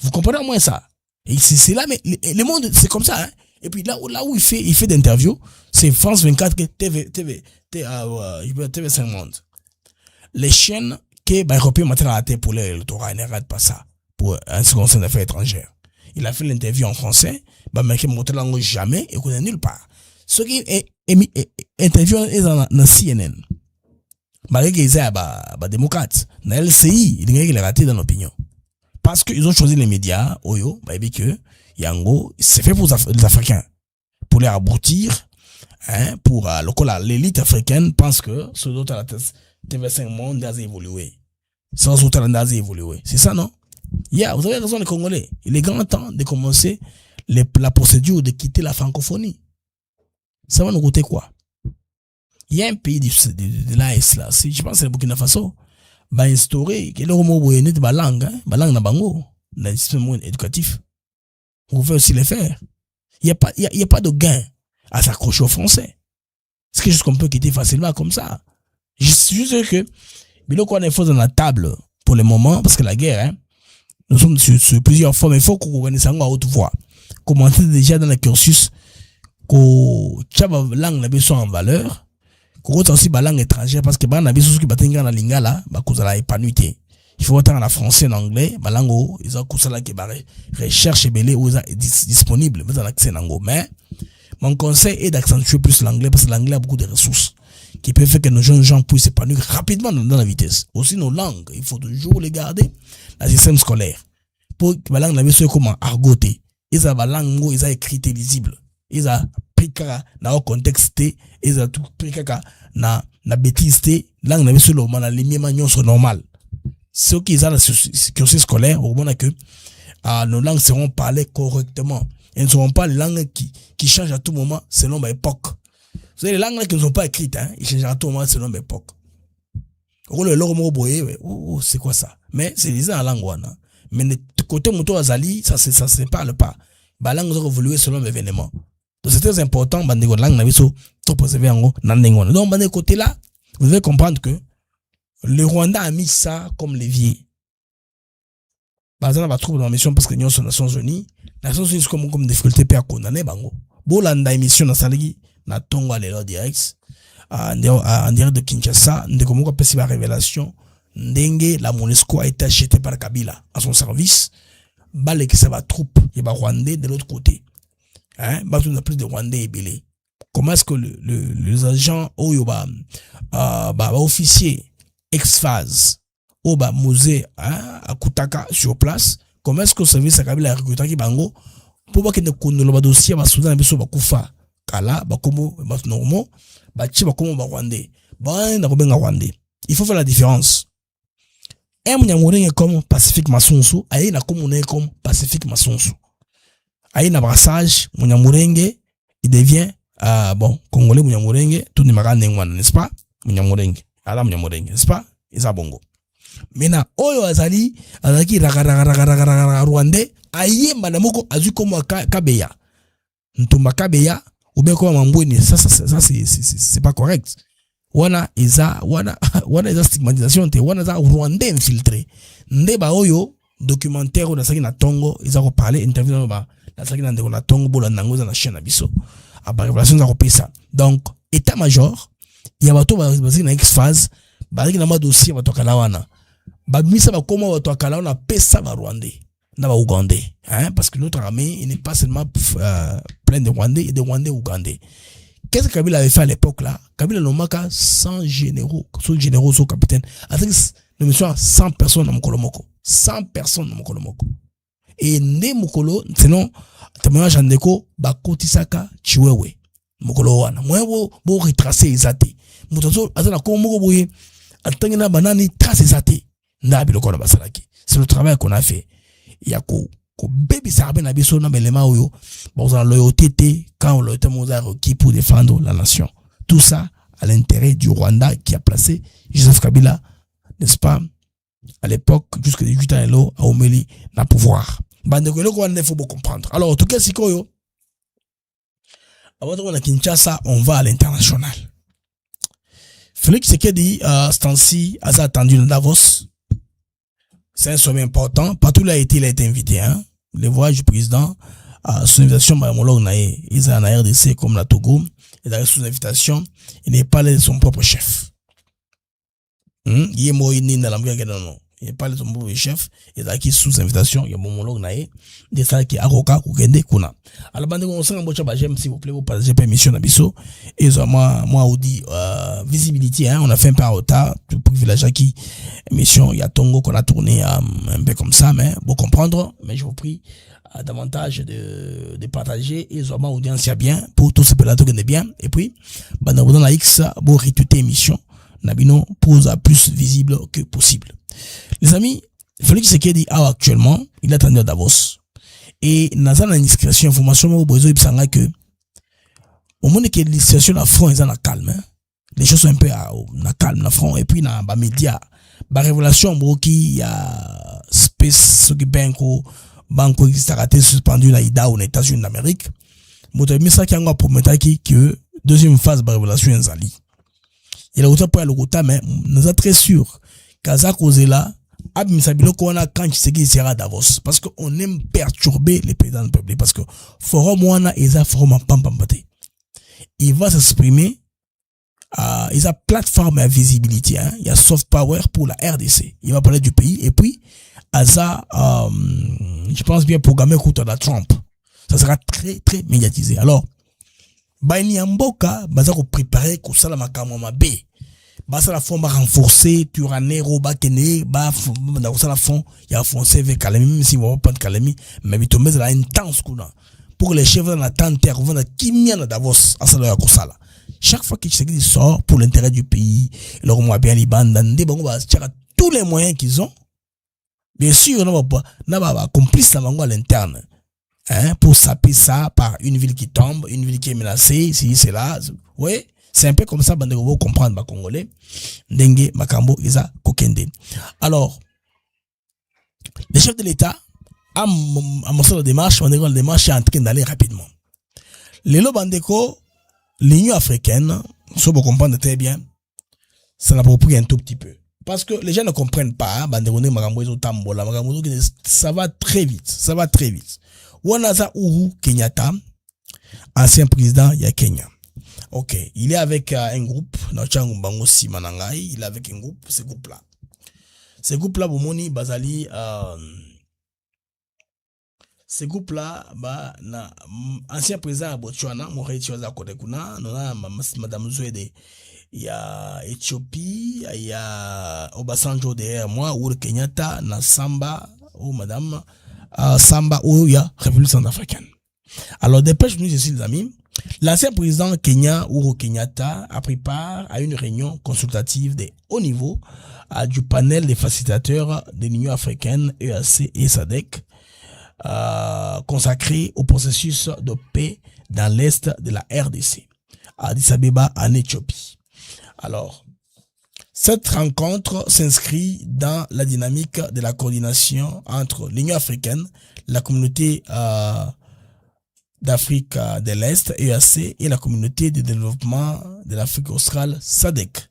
Vous comprenez au moins ça? Et c'est là, mais le monde, c'est comme ça, hein. Et puis là où il fait d'interviews, c'est France 24, TV5 Monde. Les chaînes que les Européens mettent à la tête pour l'électorat, ils ne regardent pas ça pour un conseil d'affaires étrangères. Il a fait l'interview en français, mais qui ne montre langue jamais et qu'on est nulle part. Ce qui est interview est dans CNN. Malgré qu'ils aient démocrates, dans LCI, il y a raté dans l'opinion. Parce qu'ils ont choisi les médias, Oyo, que Yango, c'est fait pour les Africains. Pour les aboutir, hein, pour l'élite africaine pense que ce d'autres à la TV5 Monde a évolué. Sans autre a évolué. C'est ça, non? Vous avez raison, les Congolais. Il est grand temps de commencer la procédure de quitter la francophonie. Ça va nous coûter quoi? Il y a un pays de l'AS là, je pense que c'est le Burkina Faso, va instaurer que le mot boyenne de langue na bango, dans le système éducatif. Vous pouvez aussi le faire. Il y a pas de gain à s'accrocher au français. C'est quelque chose qu'on peut quitter facilement comme ça. Juste que, mais là, qu'on est faux dans la table pour le moment, parce que la guerre, hein, nous sommes sur plusieurs formes, il faut qu'on connaisse ça à haute voix. Commencer déjà dans le cursus, qu'on la langue n'a besoin en valeur, qu'on aussi la langue étrangère, parce que on a besoin de batenga na lingala, qu'on a épanouité. Il faut autant en français, en anglais, la langue, ils ont ça là qui recherche belé ou disponible, mais en accès nango. Mais, mon conseil est d'accentuer plus l'anglais, parce que l'anglais a beaucoup de ressources, qui peuvent faire que nos jeunes gens puissent s'épanouir rapidement dans la vitesse. Aussi, nos langues, il faut toujours les garder dans le système scolaire. Pour que la langue, la besoin comment argoter. Ils ont la langue, ils ont écrit lisible. Ils ont pris dans un contexte, ils ont tout pris dans la bêtise, langue, la besoin de la lumière, c'est normal. Ceux qui ont le cursus scolaire, au moment que nos langues seront parlées correctement. Elles ne seront pas les langues qui changent à tout moment selon l'époque. Vous savez, les langues qui ne sont pas écrites, hein, ils changent à tout moment selon l'époque. C'est quoi ça? Mais c'est les langues. Mais de côté moto azali, ça se parle pas. La langue doit évoluer selon l'événement. Donc c'est très important, la langue n'a pas trop préservé en haut. Donc, de côté là, vous devez comprendre que le Rwanda a mis ça comme levier. Par exemple, on va trouver dans la mission parce que nous sommes aux Nations Unies. Les Nations Unies sont comme difficulté pour condamner bango. Bolanda émission dans Saligi, na Tongo à direct, en direct de Kinshasa, nous avons fait la révélation, Ndenge, la MONUSCO a été achetée par Kabila à son service. Balé qui ça va troupe, il y a Rwandais de l'autre côté. Hein, on a plus de Rwandais et Belé. Comment est-ce que les agents, officiers, ex-phase, Mosé, à Koutaka, sur place, comment est-ce que le service a Kabila a recruté qui bango, pour pas qu'il ne connaisse pas dossier, Soudan, Koufa, Kala, Bakomo, Normo, Bachi, Bakomo, Rwandais. Il faut faire la différence. Un Mouniamouring comme Pacifique Massonso, aïe na comme comme Pacifique Massonso. Aïe na brassage, Mouniamouring, il devient, Congolais Mouniamouring, tout n'est pas n'est-ce pas? Mouniamouring, ala Mouniamouring, n'est-ce pas? Isa bongo. Maintenant, Oyo Azali, Azaki Rwandais, aïe Manamoko, Azu comme Kabeya. Ntumba Kabeya, ou bien comme Mambouini, ça c'est pas correct. Wana isa stigmatisation te wana za Rwandais infiltré ndeba oyo documentaire o nasaki na Tongo isa ko parler interview ba nasaki na ndeko na Tongo bola nango za na chaîne biso aba révélation za ko pesa. Donc état major ya bato bazaki na ex-phase bazaki na ma dossier bato kala wana ba misa ba koma bato kala wana pesa ba Rwandais na ba Ougandais, hein, parce que notre armée il n'est pas seulement plein de Rwandais et de Rwandais Ougandais. Qu'est-ce que Kabila avait fait à l'époque là? Kabila n'a 100 généraux, sous capitaine. Avec nous sommes 100 personnes dans Mokolomoko. 100 personnes dans Mokolomoko. Et né Mokolo, sinon, témoignage en déco, Bakotisaka, Chiwewe. Mokolo wana. Moi, bo retracer les athées. Moutazo, azana ko moko boye, atangina banani, trace les athées. N'a bilo kona basalaki. C'est le travail qu'on a fait. Il y a ko baby sarbe na biso na belema oyo ba za loyauté quand loyauté mo za requis pour défendre la nation. Tout ça à l'intérêt du Rwanda qui a placé Joseph Kabila, n'est-ce pas, à l'époque, jusqu'à 18 ans, à Omeli, na pouvoir. Il faut comprendre. Alors, en tout cas, c'est quoi, avant de Kinshasa, on va à l'international. Félix Tshisekedi, ce temps-ci, a attendu dans Davos. C'est un sommet important. Partout où il a été invité, hein. Les voyages du président, sous invitation, ils ont en RDC comme la Togo, il a sous invitation, il n'est pas de son propre chef. Il est mort, il n'est pas de son propre chef, il a sous invitation, il y a mon homologue, des salles qui Aroka, Kukende, Kuna. Alors, on s'en va, j'aime, s'il vous plaît, vous partagez pas émission d'Abisso, et moi, on dit, visibilité, hein, on a fait un peu en retard, pour privilégier qui, émission, il y a Tongo qu'on a tourné, un peu comme ça, mais, pour comprendre, mais je vous prie, davantage de partager, et vraiment, audience, il y a bien, pour tous ces pélatos qui bien, et puis, dans la X, pour retweeter émission, Nabino, pour plus visible que possible. Les amis, Félix Tshisekedi actuellement, il est attendu à Davos. Et dans la discrétion, information, au besoin de que, au moment que les situations à front, ils sont calme, hein. Les choses sont un peu à calme, la front, et puis dans les médias, la révélation, qui y a Space, Banco, qui s'est raté, suspendu, là, Ida, aux États-Unis d'Amérique. Mais ça qui a un prometteur que, deuxième phase de la révélation, est zali. Il a autant pour le quota, mais nous sommes très sûrs qu'à cause là, Abimsabilo Kona quand il sera à Davos. Parce qu'on aime perturber les présidents du peuple. Parce que forum wana et ça forum en pampambate. Il va s'exprimer, il a plateforme à visibilité, hein. Il y a soft power pour la RDC. Il va parler du pays et puis, à ça, je pense bien programmé contre la Trump. Ça sera très, très médiatisé. Alors, Baini Amboka, bazako préparer ko sala makamama B. Basa la fond ba renforcer, Turané, Roba Kene, ba na sala fond, ya foncé avec Kalemi, même si on va pas de Kalemi, mais il tombe la intense kuna. Pour les chefs dans la tente, on va kimia na Davos, à sala ya kosala. Chaque fois que Tshisekedi sort pour l'intérêt du pays, leur moi bien les bandes, on va tirer tous les moyens qu'ils ont. Bien sûr, on va pas complice la mango à l'interne. Hein, pour saper ça par une ville qui tombe, une ville qui est menacée, si c'est là. Oui, c'est un peu comme ça, bande vous comprendre, ma Congolais. Dengue, Makambo, Isa, Kokende. Alors, les chefs de l'État, à mon sens de démarche, la démarche est en train d'aller rapidement. Les Lobandeko, l'Union africaine, ça vous comprendre très bien, ça l'approprie un tout petit peu. Parce que les gens ne comprennent pas, ça va très vite, ça va très vite. Wanaza Uhuru Kenyatta, ancien président ya Kenya. Ok, il est avec un groupe, il est avec un groupe, ce groupe-là. Ce groupe-là, Bomoni, Bazali, ce groupe-là, ancien président à Botswana, Mohamed Choza Kodekuna, Madame Zouede, il y a Éthiopie, il y a Obasanjo derrière moi, Uhuru Kenyatta, Samba, Madame, Samba, où il y a République centrafricaine. Alors, dépêche-nous ici, les amis. L'ancien président Kenya, Uhuru Kenyatta, a pris part à une réunion consultative de haut niveau du panel des facilitateurs de l'Union africaine, EAC et SADC, consacré au processus de paix dans l'est de la RDC, à Addis Abeba, en Éthiopie. Alors, cette rencontre s'inscrit dans la dynamique de la coordination entre l'Union africaine, la communauté d'Afrique de l'Est, EAC, et la communauté de développement de l'Afrique australe, SADC.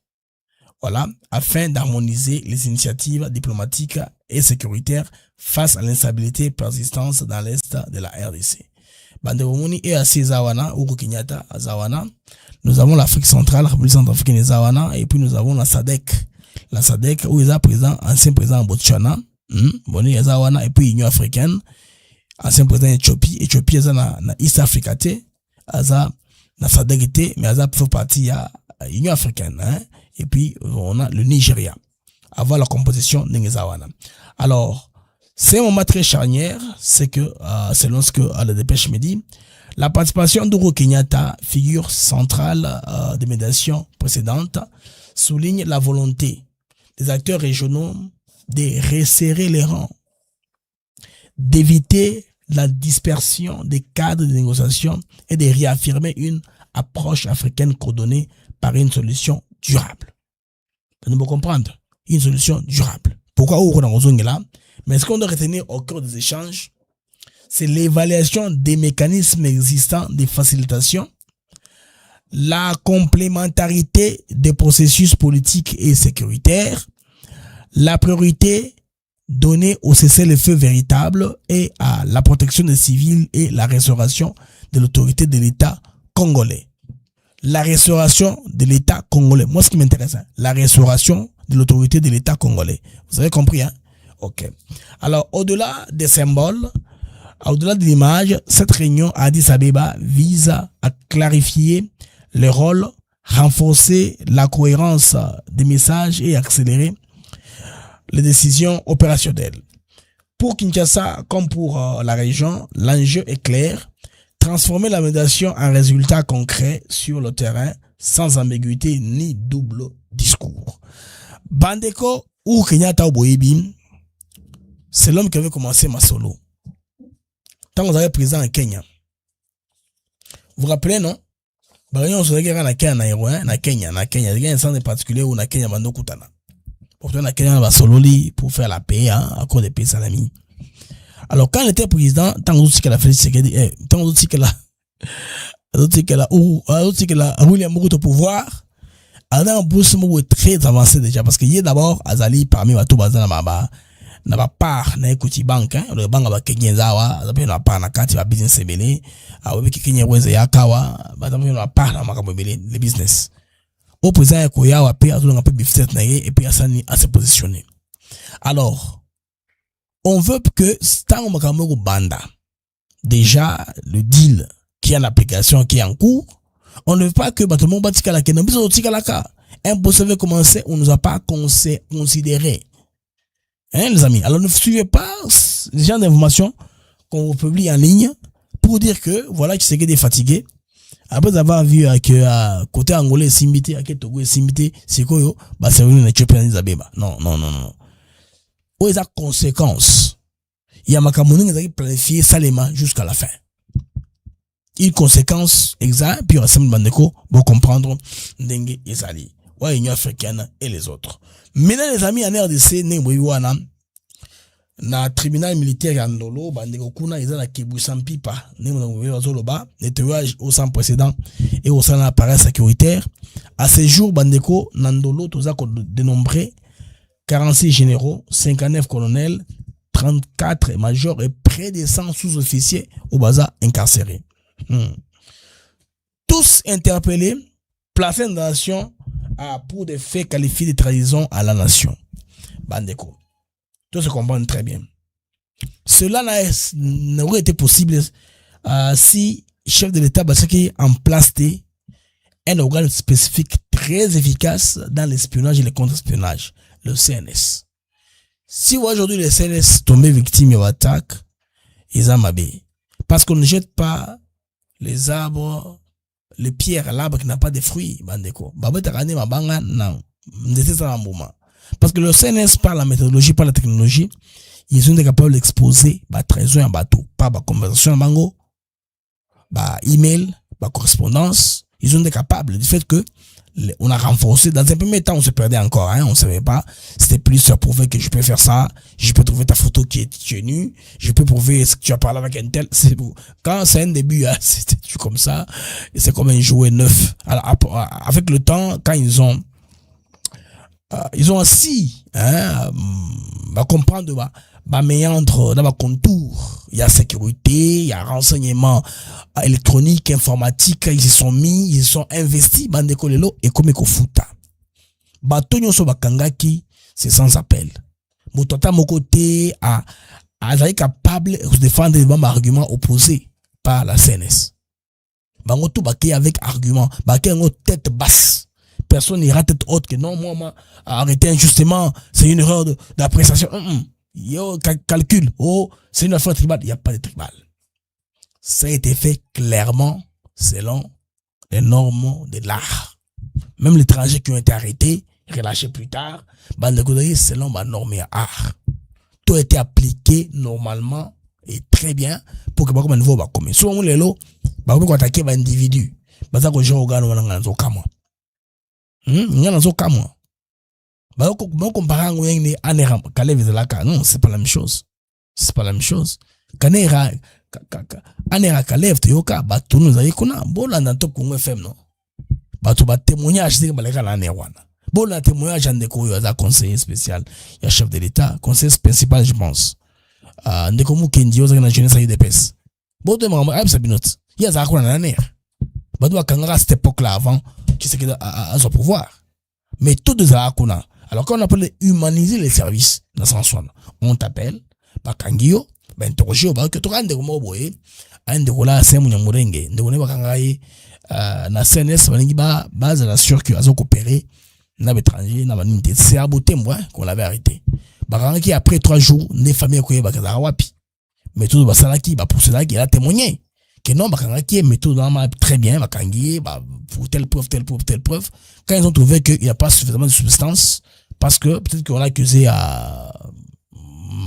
Voilà, afin d'harmoniser les initiatives diplomatiques et sécuritaires face à l'instabilité persistante dans l'Est de la RDC. Bandevomoni EAC Zawana, Uhuru Kenyatta Zawana. Nous avons l'Afrique centrale, la République centrafricaine et Zawana, et puis nous avons la SADC. La SADC, où il y a ancien président en Botswana, Boni Zawana, et puis l'Union africaine, ancien président Éthiopie. Éthiopie, il y a East Africa, na SADC, mais il y a fait partie de l'Union africaine, hein. Et puis on a le Nigeria, avant la composition de Zawana. Alors, c'est un moment très charnière, c'est que, selon ce que la dépêche me dit, la participation d'Uhuru Kenyatta, figure centrale des médiations précédentes, souligne la volonté des acteurs régionaux de resserrer les rangs, d'éviter la dispersion des cadres de négociation et de réaffirmer une approche africaine coordonnée par une solution durable. Vous pouvez comprendre? Une solution durable. Pourquoi on est là? Mais ce qu'on doit retenir au cours des échanges, c'est l'évaluation des mécanismes existants de facilitation, la complémentarité des processus politiques et sécuritaires, la priorité donnée au cessez-le-feu véritable et à la protection des civils et la restauration de l'autorité de l'État congolais. La restauration de l'État congolais. Moi, ce qui m'intéresse, la restauration de l'autorité de l'État congolais. Vous avez compris, hein? Ok. Alors, au-delà des symboles, au-delà de l'image, cette réunion à Addis Abeba vise à clarifier le rôle, renforcer la cohérence des messages et accélérer les décisions opérationnelles. Pour Kinshasa, comme pour la région, l'enjeu est clair. Transformer la médiation en résultat concret sur le terrain, sans ambiguïté ni double discours. Bandeko ou Kenyatta Boyebi, c'est l'homme qui avait commencé Masolo. Quand vous avez présent en Kenya. Vous vous rappelez, non? On se regarde na Kenya. Il y a un centre particulier où na Kenya bando kutana. Pourtant na Kenya va sololi pour faire la paix, hein, à cause des pays salami. Alors quand il était président, tant que la Félix Tshisekedi, tant que la William Ruto au pouvoir, Adam Bouss est très avancé déjà parce qu'il est d'abord Azali parmi Batou Bazana Maba. Na ba part na equity bank le bank ba Kenya zawa zape na part na kati ba business ebele awe ki Kenya weze yakawa ba zape na part na makambo ebele le business au président ko yawa pe azulanga pe bifset na ye et puis asani à se positionner. Alors on veut que tant makambo banda déjà le deal qui est en application qui est en cours, on ne veut pas que tout le monde batika la Kenya biso tika la ka impossible commencer, on nous a pas considéré. Hein, les amis? Alors ne suivez pas les gens d'informations qu'on vous publie en ligne pour dire que voilà qui est fatigué. Après avoir vu que côté angolais simbité, à Togo simbité, c'est quoi yo? Bah c'est une Éthiopie Abeba. Non. Où est la conséquence? Il y a Makamouni qui a planifié salement jusqu'à la fin. Une conséquence exacte, puis Rassam Bandeko pour comprendre Dengue et Sali. Ouais, l'Union africaine et les autres. Maintenant, les amis, en RDC, na tribunal militaire ya Ndolo, bandeko kuna, ils ont la Kibusampipa, nettoyage au sans précédent et au sein de l'appareil sécuritaire. À ce jour, bandeko, Nandolo, tout ça, dénombré 46 généraux, 59 colonels, 34 majors et près de 100 sous-officiers au bazar incarcérés. Tous interpellés, placés dans la nation pour des faits qualifiés de trahison à la nation. Bandeko. Tout se comprend très bien. Cela n'aurait été possible si le chef de l'État Bassaki en place un organe spécifique très efficace dans l'espionnage et le contre-espionnage, le CNS. Si aujourd'hui le CNS tombait victime d'attaque, ils ont mabé. Parce qu'on ne jette pas les arbres, les pierres à l'arbre qui n'a pas de fruits, bandeko. Parce que le CNS, par la méthodologie, par la technologie, ils sont capables d'exposer trésor en bateau, pas conversation en bango, email, correspondance. Ils sont capables du fait que on a renforcé. Dans un premier temps, on se perdait encore, hein, on savait pas. C'était plus prouver que je peux faire ça, je peux trouver ta photo qui est nue, je peux prouver ce que tu as parlé avec un tel. Quand c'est un début, hein, c'était comme ça, et c'est comme un jouet neuf. Alors, avec le temps, quand ils ont assis, hein, comprendre, méandre dans ma contour. Il y a sécurité, il y a renseignement électronique, informatique, ils se sont mis, ils se sont investis, bandekolelo, et comme ekofuta. Batonyo so bakangaki, c'est sans appel. Motota mon côté a été capable de défendre des arguments opposés par la CNS. Bangoto baké avec argument, baké en tête basse. Personne n'ira tête haute que non, moi, arrêtez injustement, c'est une erreur d'appréciation. Yo, calcul, c'est une affaire tribale. Il n'y a pas de tribal. Ça a été fait clairement selon les normes de l'art. Même les étrangers qui ont été arrêtés, relâchés plus tard, selon ma norme et art. Tout a été appliqué normalement et très bien pour que comme niveau comme souvent les lots, attaquer un individu. Ngana zo kamwa. Ba comparer ngwe anera Kalev Zelaka. Non, c'est pas la même chose. C'est pas la même chose. Kanera anera Kalev Teyoka ba tunu za yikuna bola na to Congo FM non. Ba to ba témoignage c'est ba leka na nerwana. Bola témoignage ndeko yo za conseiller spécial, ya chef de l'état, conseiller principal je pense. Ndeko Mukendi yo za na jeunesse UDPS. Bo de mama ab sabinot. Ya za kuna na ner. Ba do kangara cette époque là avant qui c'est à son pouvoir. Mais tout de ça kuna. Alors quand on appelle humaniser les services dans ce sens, on t'appelle bakangio ben interroger ba que to rande ko boye ande ko la semu nyamurenge ndeko ne bakangai na CNS balingi ba base la sûr que azo coopérer na étranger na banité c'est à beauté moi qu'on l'avait arrêté bakangi après 3 jours ne famille ko bakaza wapi mais tout ba salaki ba pour cela qui a témoigné que non bakangi méthode très bien bakangi ba pour telle preuve quand ils ont trouvé qu'il n'y a pas suffisamment de substance parce que peut-être qu'on l'a accusé à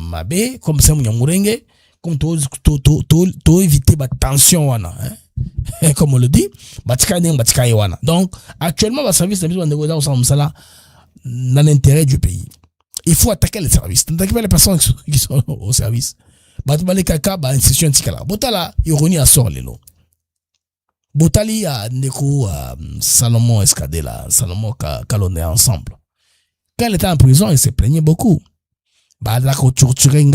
Mabé comme ça Mouniamurenge comme to éviter la tension wana hein? Comme on le dit batika wana. Donc actuellement le service de mise en œuvre dans l'intérêt du pays. Il faut attaquer les services, n'attaquez pas les personnes qui sont au service. Batbale kaka ba institution tikala botala ironie à sort lelo botali a ndeko Salomon Escadela Salomon Kalonde ensemble. Quand il était en prison, il se plaignait beaucoup. Bah, là, qu'on torturait,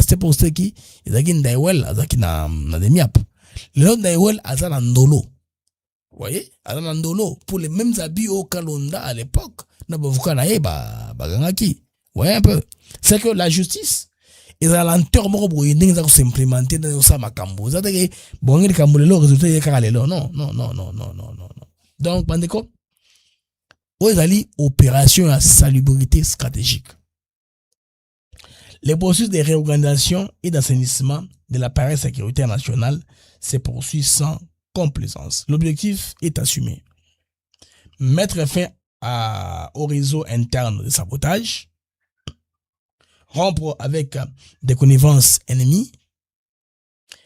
c'était pour ceux qui, ils avaient une daïwel, ils avaient des miap. Le nom daïwel, ils avaient un ndolo. Vous voyez? Ils avaient un ndolo. Pour les mêmes habits au Kalonda à l'époque, n'a pas voulu naïe, gangaki. Vous voyez un peu? C'est que la justice, ils ont lenteur, ils ont s'implémenter dans ça, ma cambo. Vous savez que, bon, il y a le résultat, il y a non. Donc, bandeko, où allez opération à salubrité stratégique. Les processus de réorganisation et d'assainissement de l'appareil sécuritaire national se poursuivent sans complaisance. L'objectif est assumé. Mettre fin au réseau interne de sabotage, rompre avec des connivences ennemies,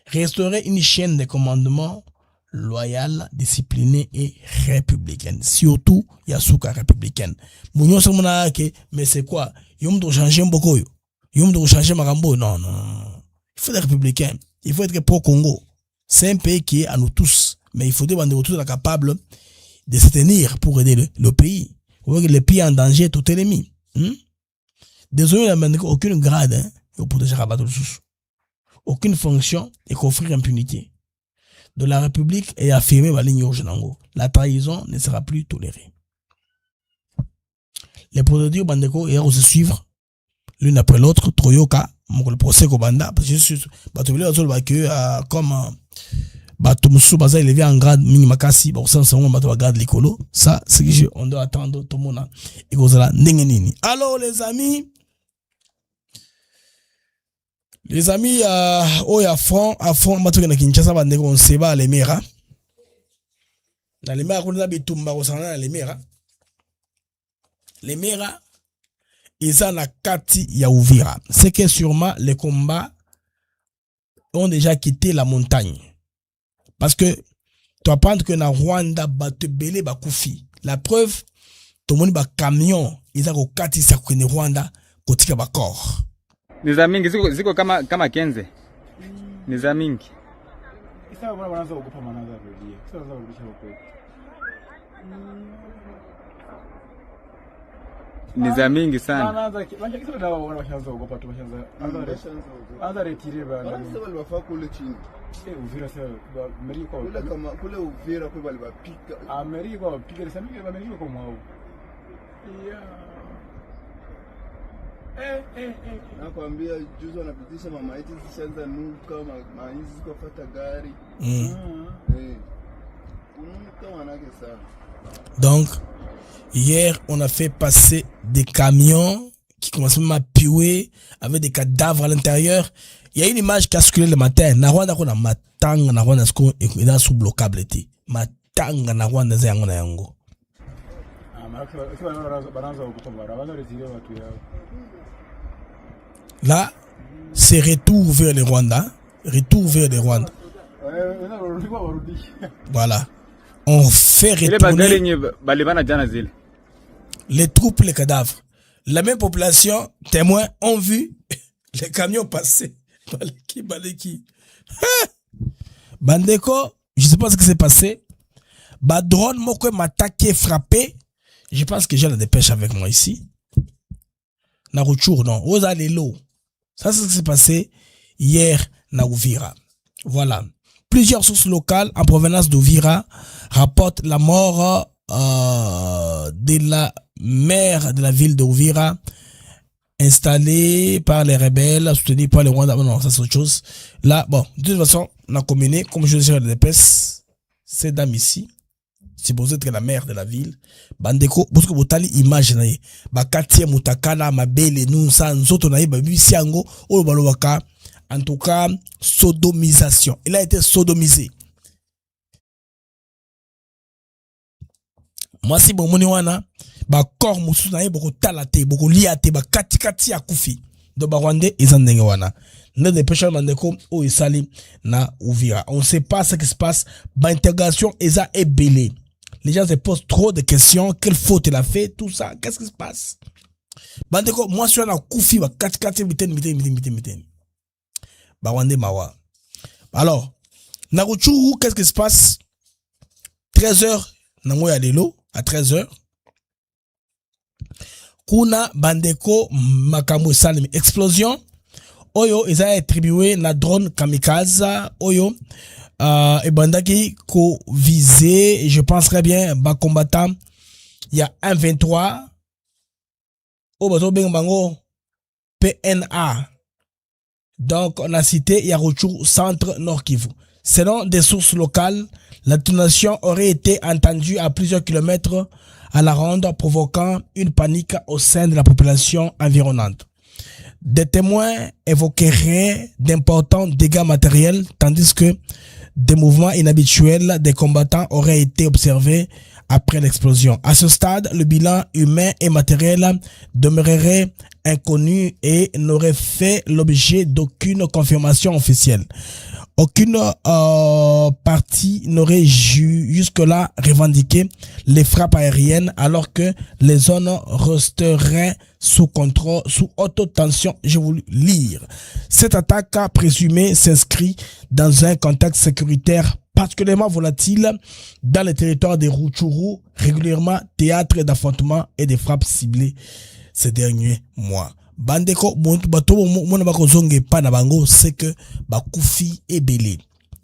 restaurer une chaîne de commandement loyale, disciplinée et républicaine. Surtout, Yasuka républicaine. Mais c'est quoi? Yom doit changer beaucoup. Yom doit changer Marambo. Non. Il faut être républicain. Il faut être pro-Congo. C'est un pays qui est à nous tous. Mais il faut des bandes autour capables de se tenir pour aider le pays. Vous voyez que le pays en danger, tout est ennemi. Désolé, il n'y a aucune grade pour protéger Rabat. Aucune fonction et qu'offrir impunité. De la République et affirmer la ligne rouge. La trahison ne sera plus tolérée. Les procédures bandeko et se suivre l'une après l'autre. Troyoka, le procès Kobanda, parce que je suis comme Batumsu Baza élevé en grade minimakasi, bon ça c'est un grade l'écolo. Ça c'est que on doit attendre tout le monde. Et ndengenini. Alors les amis. Les amis, à fond, matoke na Kinshasa bandeko on se bat les mera. Dans les mera, on a bitumba au sana les mera. Les mera, ils ont la kati ya Uvira. C'est que sûrement les combats ont déjà quitté la montagne. Parce que tu apprends que na Rwanda bate belé ba kufi. La preuve, tout le monde ba camion, ils ont kati sa kwenye Rwanda kotika ba corps. Ni za mingi ziko kama kenze. Ni za mingi. Sasa wanaanza kukupa manaza rudia. Sasa warudisha huko. Ni za mingi sana. Wanaanza kisa dawa wanashaanza kukupa tu washaanza. Anza retire bana. Sasa wale wafaa kule chini. Uvira sasa Amerika kule kama kule Uvira kwa wale wapika. Amerika wapika sasa mimi Amerika kwa mwao. Yeah. Nakwambia juzi wanapitisha mama eti zishaanza nuka mainzi ziko fata gari. Unuka manake sana. Donc hier on a fait passer des camions qui commençaient même à puer avec des cadavres à l'intérieur. Il y a une image qui a circulé le matin. Na Rwanda kuna matanga na Rwanda sko ina sous blocable ti. Matanga na Rwanda za yango na yango. Là, c'est retour vers les Rwandais. Retour vers les Rwandais. Voilà. on fait retourner les troupes, les cadavres. La même population, témoins, ont vu les camions passer. Baleki. Bandeko, je sais pas ce qui s'est passé. Drone, moko m'a attaqué, frappé. Je pense que j'ai la dépêche avec moi ici. Naruchour, non. Ozalelo. Ça, c'est ce qui s'est passé hier, na Uvira. Voilà. Plusieurs sources locales en provenance d'Uvira rapportent la mort de la maire de la ville d'Uvira, installée par les rebelles, soutenue par les Rwandais. Non, ça c'est autre chose. Là, bon, de toute façon, on a combiné, comme je disais, l'épaisse, cette dame ici, c'est pour être la maire de la ville. Bandeko, parce que vous avez l'image, Bakatia Mutakala, Mabele, nous, ça, nous autres, on a eu, Babisiango, Olobalowaka. En tout cas, sodomisation. Il a été sodomisé. Moi, si bon moni wana, ba corps musu na ye boko talate, boko liate, ba kati akufi. Do ba Rwandais, ils en dengue wana. Ne dépêchons mandeko o isali na Uvira. On ne sait pas ce qui se passe. Ba intégration, eza est belé. Les gens se posent trop de questions. Quelle faute il a fait? Tout ça. Qu'est-ce qui se passe? Bandeko, moi, je suis na kufi, ba kati miten. Bawande Mawa. Alors, Naruchuru, qu'est-ce qui se passe? 13h, Namoya Lelo, à 13h. Kuna Bandeko Makamou Salim. Explosion. Oyo, ils ont attribué na drone kamikaze. Oyo, et Bandaki, ko visé, je pense très bien, bas combattant. Il y a 1-23. Oh, bato beng bango. PNA. Donc, on a cité Yarouchou, centre Nord Kivu. Selon des sources locales, la détonation aurait été entendue à plusieurs kilomètres à la ronde, provoquant une panique au sein de la population environnante. Des témoins évoqueraient d'importants dégâts matériels, tandis que des mouvements inhabituels des combattants auraient été observés après l'explosion. À ce stade, le bilan humain et matériel demeurerait inconnu et n'aurait fait l'objet d'aucune confirmation officielle. Aucune partie n'aurait jusque-là revendiqué les frappes aériennes alors que les zones resteraient sous contrôle, sous haute tension. Je vais lire. Cette attaque présumée s'inscrit dans un contexte sécuritaire particulièrement volatile dans les territoires des Rutshuru, régulièrement théâtre d'affrontements et de frappes ciblées ces derniers mois. Bandeko, mon bako zonge pa na bango, c'est que bakoufi est belé.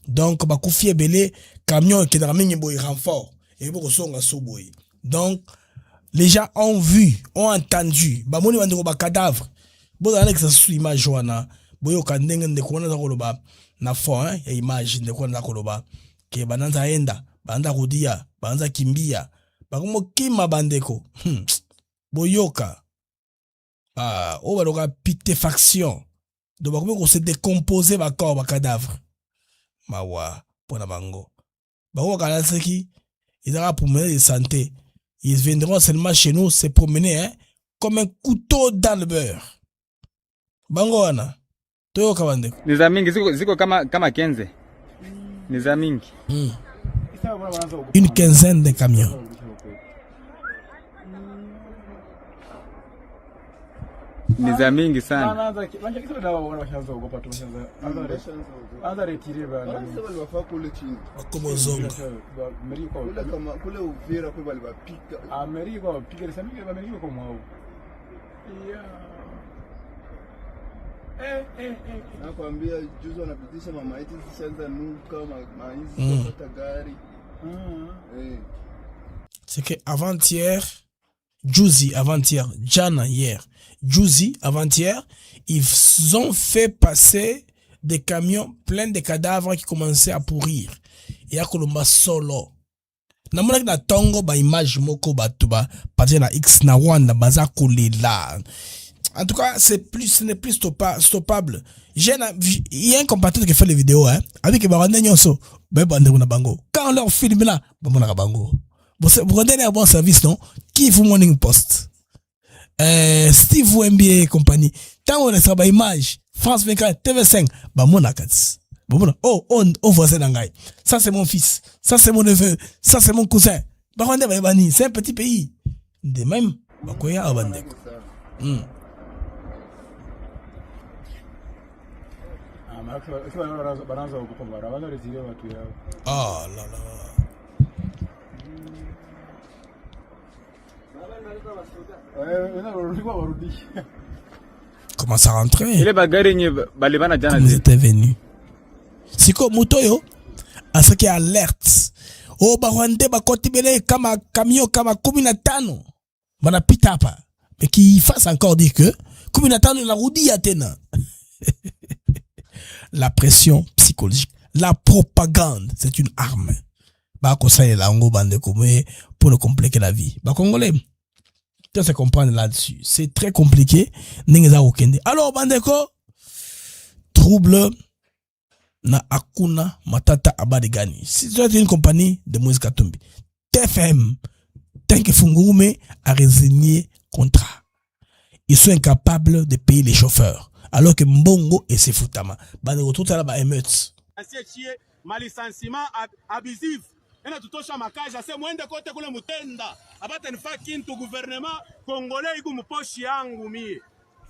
Donc, bakoufi est belé, camion qui n'a rien boy renfort, et bako zonga soboy. Donc, les gens ont vu, ont entendu, bamoni bandeko ba cadavre. Bon, avec ça sous image wana, boyo kandenge ndekona za koloba na fond, hein, ya image ndekona za koloba, ke bananza enda, banda rudia, banza kimbia, bakomo kima bandeko. Boyoka. On va avoir putréfaction. Donc, on se décomposer ma corps, ma cadavre. Mawa, pour la bango. Bango, quand ils auront pour mener de santé. Ils viendront seulement chez nous se promener, hein, comme un couteau dans le beurre. Bango, ana. Toyo kabande. Les amis, ziko kama 15. Les amis. Une quinzaine de camions. Ni za mingi sana. Kule Uvira kwa walipika. Amerika wapiga sasa mingi Amerika kwa mwao. Nakwambia juzi wanapitisha mama eti zishaanza nuka maizi kupata gari. C'est que avant-hier, Juzi avant-hier, Jana hier, Juzi avant-hier, ils ont fait passer des camions pleins de cadavres qui commençaient à pourrir. Et à Kolomba solo. Namona na tongo ba image moko batuba partir na X na Rwanda baza kolela. En tout cas, ce n'est plus stoppable. Il y a un compatriote qui fait les vidéos, hein, avec les Rwandais nyonso, bango. Quand on leur filme là, bango. Vous rendez un bon service, non? Kivu Morning Post. Steve Wemby et compagnie. Tant on est sur l'image, France 24, TV5, monakats. Bon, oh, voisin d'Angaï. Ça, c'est mon fils. Ça, c'est mon neveu. Ça, c'est mon cousin. C'est un petit pays. De même, Bakoya a Bandeko. Ah là là. Comment ça rentrer? Ils étaient venus. C'est comme Motoyo. À ce qui est alerte. Oh, Barwande, Bakotibele, Kama, Kamio, Kama, Kuminatano. Bana pitapa. Mais qui fasse encore dire que Kuminatano la roudi Athéna. La pression psychologique. La propagande, c'est une arme. Bako ça est là, on bande pour nous compliquer la vie. Bah, Congolais. Tu sais comprendre là-dessus. C'est très compliqué. Alors, Bandeko, trouble na Akuna Matata Abadigani. Si tu es une compagnie de Moïse Katumbi, TFM, tant que Fungurume a résigné contrat. Ils sont incapables de payer les chauffeurs. Alors que Mbongo et ses Futama. Bandeko, tout à l'heure, émeute. Ma licenciement abusif. Et na tutosha makaja c'est mwende kote kule mutenda abata nifa kintu gouvernement congolais iku mposhi yangu mie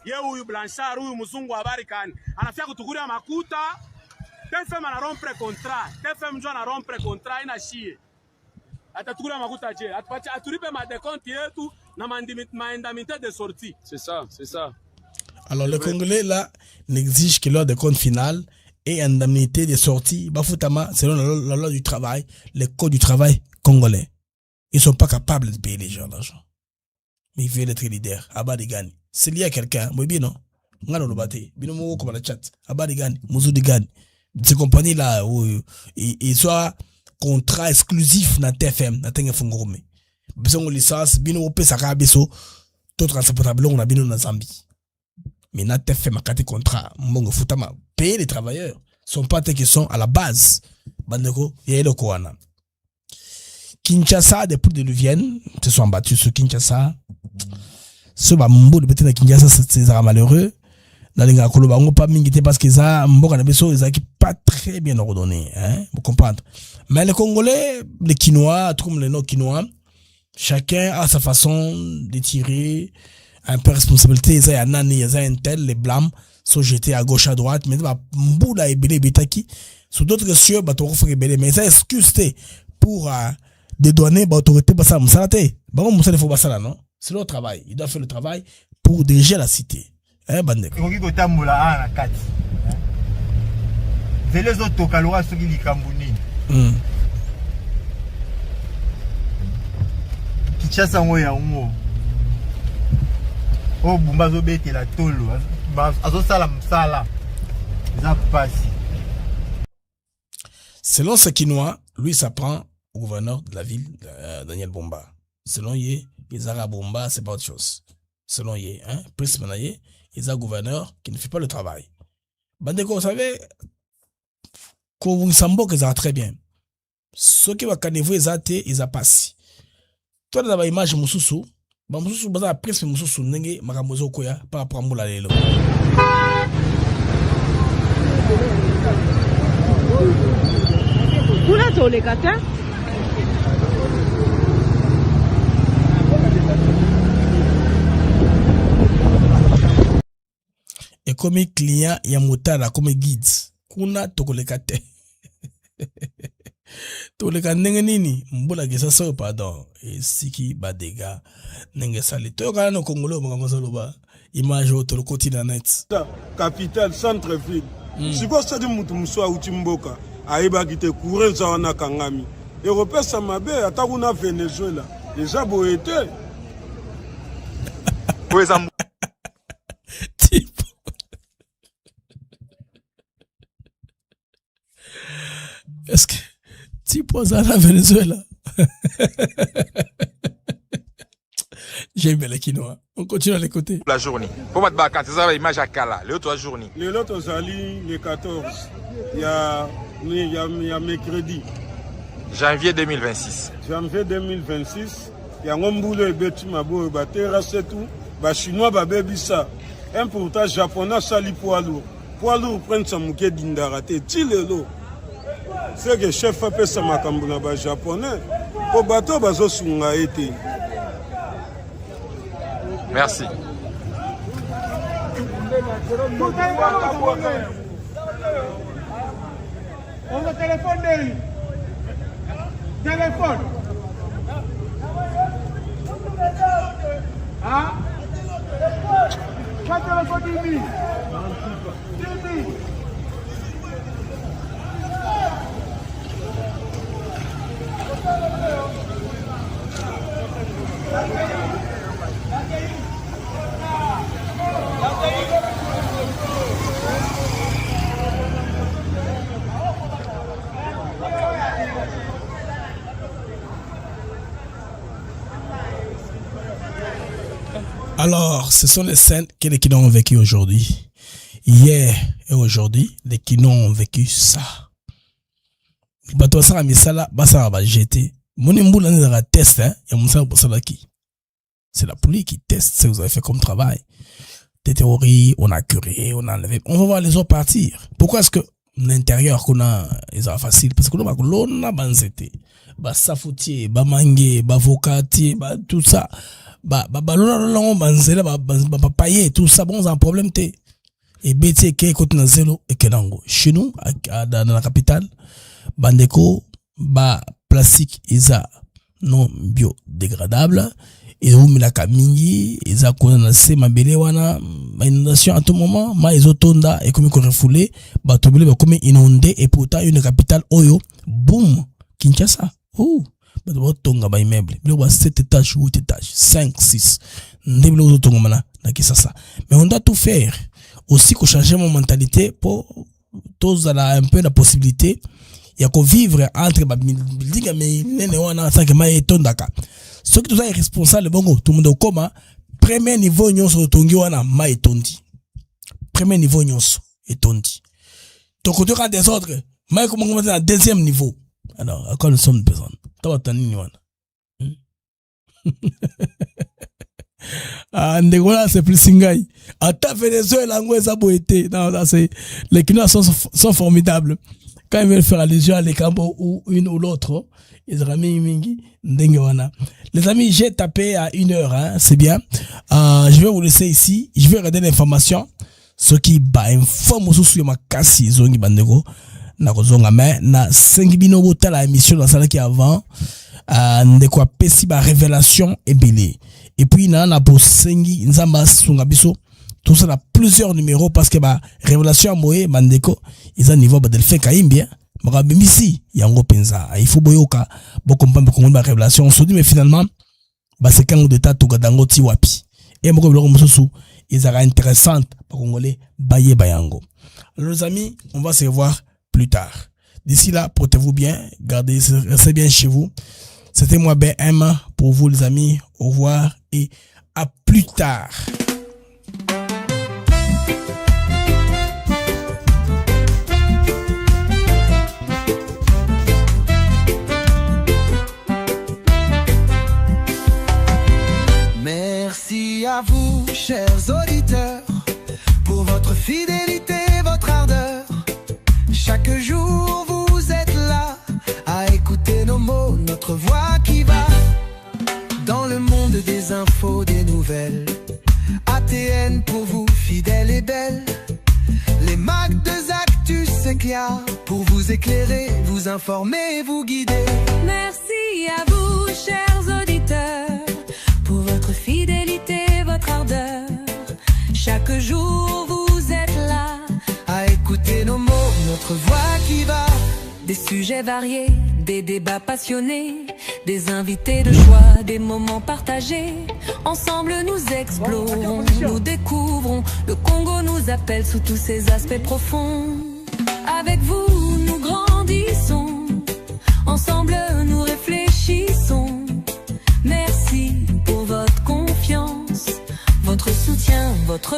ye huyu Blanchard huyu mzungu habari kani anafia kutukuria makuta TFM ana rompre contrat TFM ndio ana rompre contrat ina shie atatukuria makuta je atupache aturipe ma décompte yetu na maindemnité de sortie. C'est ça. Alors le Congolais là n'exige que leur décompte final et indemnité de sortie, Bafutama, selon la loi du travail, les codes du travail congolais. Ils ne sont pas capables de payer les gens d'argent. Mais ils veulent être leaders. Abadigani. C'est lié à quelqu'un. Moi, bien non. Ngano lo bate. Bino mo comme la chat. Abadigani. Mouzou digani. Ces compagnies là, où ils soient contrat exclusif na TFM, na Tengue Fungurume. Besoin de licence, bino ope saka beso, tout transportable on a bino na Zambie. Mais na TFM a quatre contrats. Mbongo futama. Payer les travailleurs. Sont pas tes qui sont à la base. Bandeko, y'a le Koana. Kinshasa, des poules de Louvienne, se sont battus sur Kinshasa. Ce bambou de petit Kinshasa, c'est malheureux. Dans les gars, Koloba, on pas mingité parce qu'ils ont Mboka Nabeso, ils ont pas très bien ordonné, hein. Vous comprenez? Mais les Congolais, les Quinois, tout comme les non-Quinois, chacun a sa façon de tirer un peu responsabilité. Ils ont un nani, ils ont un tel, les blâmes sont jetés à gauche, à droite. Mais Mbouda et Belé Betaki, sur d'autres questions, bah, tu refais Belé. Mais ça excuse pour dédouaner, bah, autorité, bah, ça, m'salate. Bah, on m'salate, il faut bah, ça là, non? C'est leur travail. Il doit faire le travail pour diriger la cité. Hein, Bandeko? Il faut que tu aies la carte. C'est les autres qui ont ce qui Kambuni. Kinshasa ngoya ngo. Oh bumba zo bete la tolo. Azo sala msala. Ça passe. Selon ce Quinois, lui s'apprend au gouverneur de la ville, Daniel Bomba. Selon Yé, Izara Bomba, c'est pas autre chose. Selon Yé, hein, Prince Manaye, Izara gouverneur qui ne fait pas le travail. Bandeko, vous savez, qu'on s'emboque, ils ont très bien. Ceux qui vont caniver, ils ont passé. Toi, dans l'image, Moussoussou, Moussoussou, baza Prince Moussoussou, nenge, makamozo koya, par rapport à Moula Lelo. Kuna tolekata et comme client ya motala comme guide kuna tokolekata toleka ndenge nini mbola gesa so pardon et siki badega ndenge sali to kana no kongolo makambo loba image au to continent net capitale centre ville siko sadi mutu muswa utimboka aiba kite kurenza wana kangami europesa mabe atakuna Venezuela déjà boete poeza type est-ce que tu poses à la Venezuela? J'aime bien les Quinois. On continue à l'écouter. La journée. Pour moi, quand tu as l'image à Kala, l'autre journée. L'autre Ali, le 14. Il y a mercredi. Janvier 2026. Janvier 2026. Il y a un boulot et Betimabo, Batera, c'est tout. Les Chinois, Babébissa. Un pourtant japonais, Sali Poalo. poids lourd prenne sa muke dindarate tilelo. C'est que chef a fait sa makambo na ba japonais. Po bato bazo sunga été. Merci. On va téléphoner. Téléphone. Hein? Pas téléphone, Dimi. Dimi. Alors, ce sont les scènes que les Kinois ont vécu aujourd'hui. Hier et aujourd'hui, les Kinois ont vécu ça. Bato ça misala basa va jeter. Mon imboula n'est pas test hein, et mon ça qui. C'est la police qui teste ce que vous avez fait comme travail. Des théories, on a curé, on a enlevé. On va voir les autres partir. Pourquoi est-ce que l'intérieur qu'on a est facile? Parce que l'on a banzete, ba safoutier, ba mangué, ba vocatier, ba tout ça. L'on banzela, ba payer, tout ça, bon, c'est un problème té. Et bétier qui écoute na zélo et kenango. Chez nous, dans la capitale, bandeko, ba plastique, isa non biodégradable. Et où milaka mingi, ils ont na se mabele wana, inondation à tout moment, ma izotonda et comme qu'on refoulé, batobele ba comme inondé et pourtant une capitale oyo, boum, Kinshasa. Oh, ba tonga ba immeuble, bilo ba 7 étages, 8 étages, 5, 6. Ndebilo tonga mana na Kinshasa. Mais on doit tout faire aussi qu'on change mon mentalité pour tous un peu la possibilité il y a qu'on vivre entre ba building mais nene wana ça que ma etondaka. Ceux qui sont responsables, bon, tout le monde au coma, premier niveau nyonso tongi wana ma etondi. Premier niveau nyonso etondi. Donc quand tu as des autres, ma comment commencer à deuxième niveau. Alors, à quoi nous sommes besoin? T'as pas ni wana. Ah, ndegona c'est plus singai. Ata Venezuela ngweza boité. Non, là c'est les Kinois sont formidables. Quand ils veulent faire allusion à l'écambo ou une ou l'autre, ils ramènent mingi ndengewana. Les amis, j'ai tapé à 1 heure, hein, c'est bien. Je vais vous laisser ici. Je vais regarder l'information. Ce qui ba informe sur ma kasi zongi bandego na kozonga mais na sengibino bota la émission dans celle qui avant ndeko pesi ba révélation ebele. Et puis na bo sengi nzamba sunga biso. Tout ça a plusieurs numéros parce que ba révélation moye bandeko ils ont niveau ba delphin kaimbi hein. Misi yango penza il faut boyoka bo comprendre comment ba révélation on se dit mais finalement ba c'est quand d'état to gadango ti wapi et moko biloko mosusu ils sera intéressante pour congolais baye bayango. Alors les amis, on va se revoir plus tard. D'ici là, portez-vous bien, restez bien chez vous. C'était moi BM pour vous les amis. Au revoir et à plus tard. Merci à vous, chers auditeurs, pour votre fidélité, votre ardeur. Chaque jour, vous êtes là à écouter nos mots, notre voix qui va dans le monde des infos, des nouvelles. ATN pour vous, fidèle et belle. Les Mac de Actus, c'est clair, pour vous éclairer, vous informer, vous guider. Merci à vous, chers auditeurs, pour votre fidélité, votre ardeur. Chaque jour vous êtes là à écouter nos mots, notre voix qui va. Des sujets variés, des débats passionnés, des invités de choix, des moments partagés. Ensemble nous explorons, nous découvrons. Le Congo nous appelle sous tous ses aspects profonds. Avec vous nous grandissons, ensemble nous réfléchissons. Merci pour votre confiance, votre soutien, votre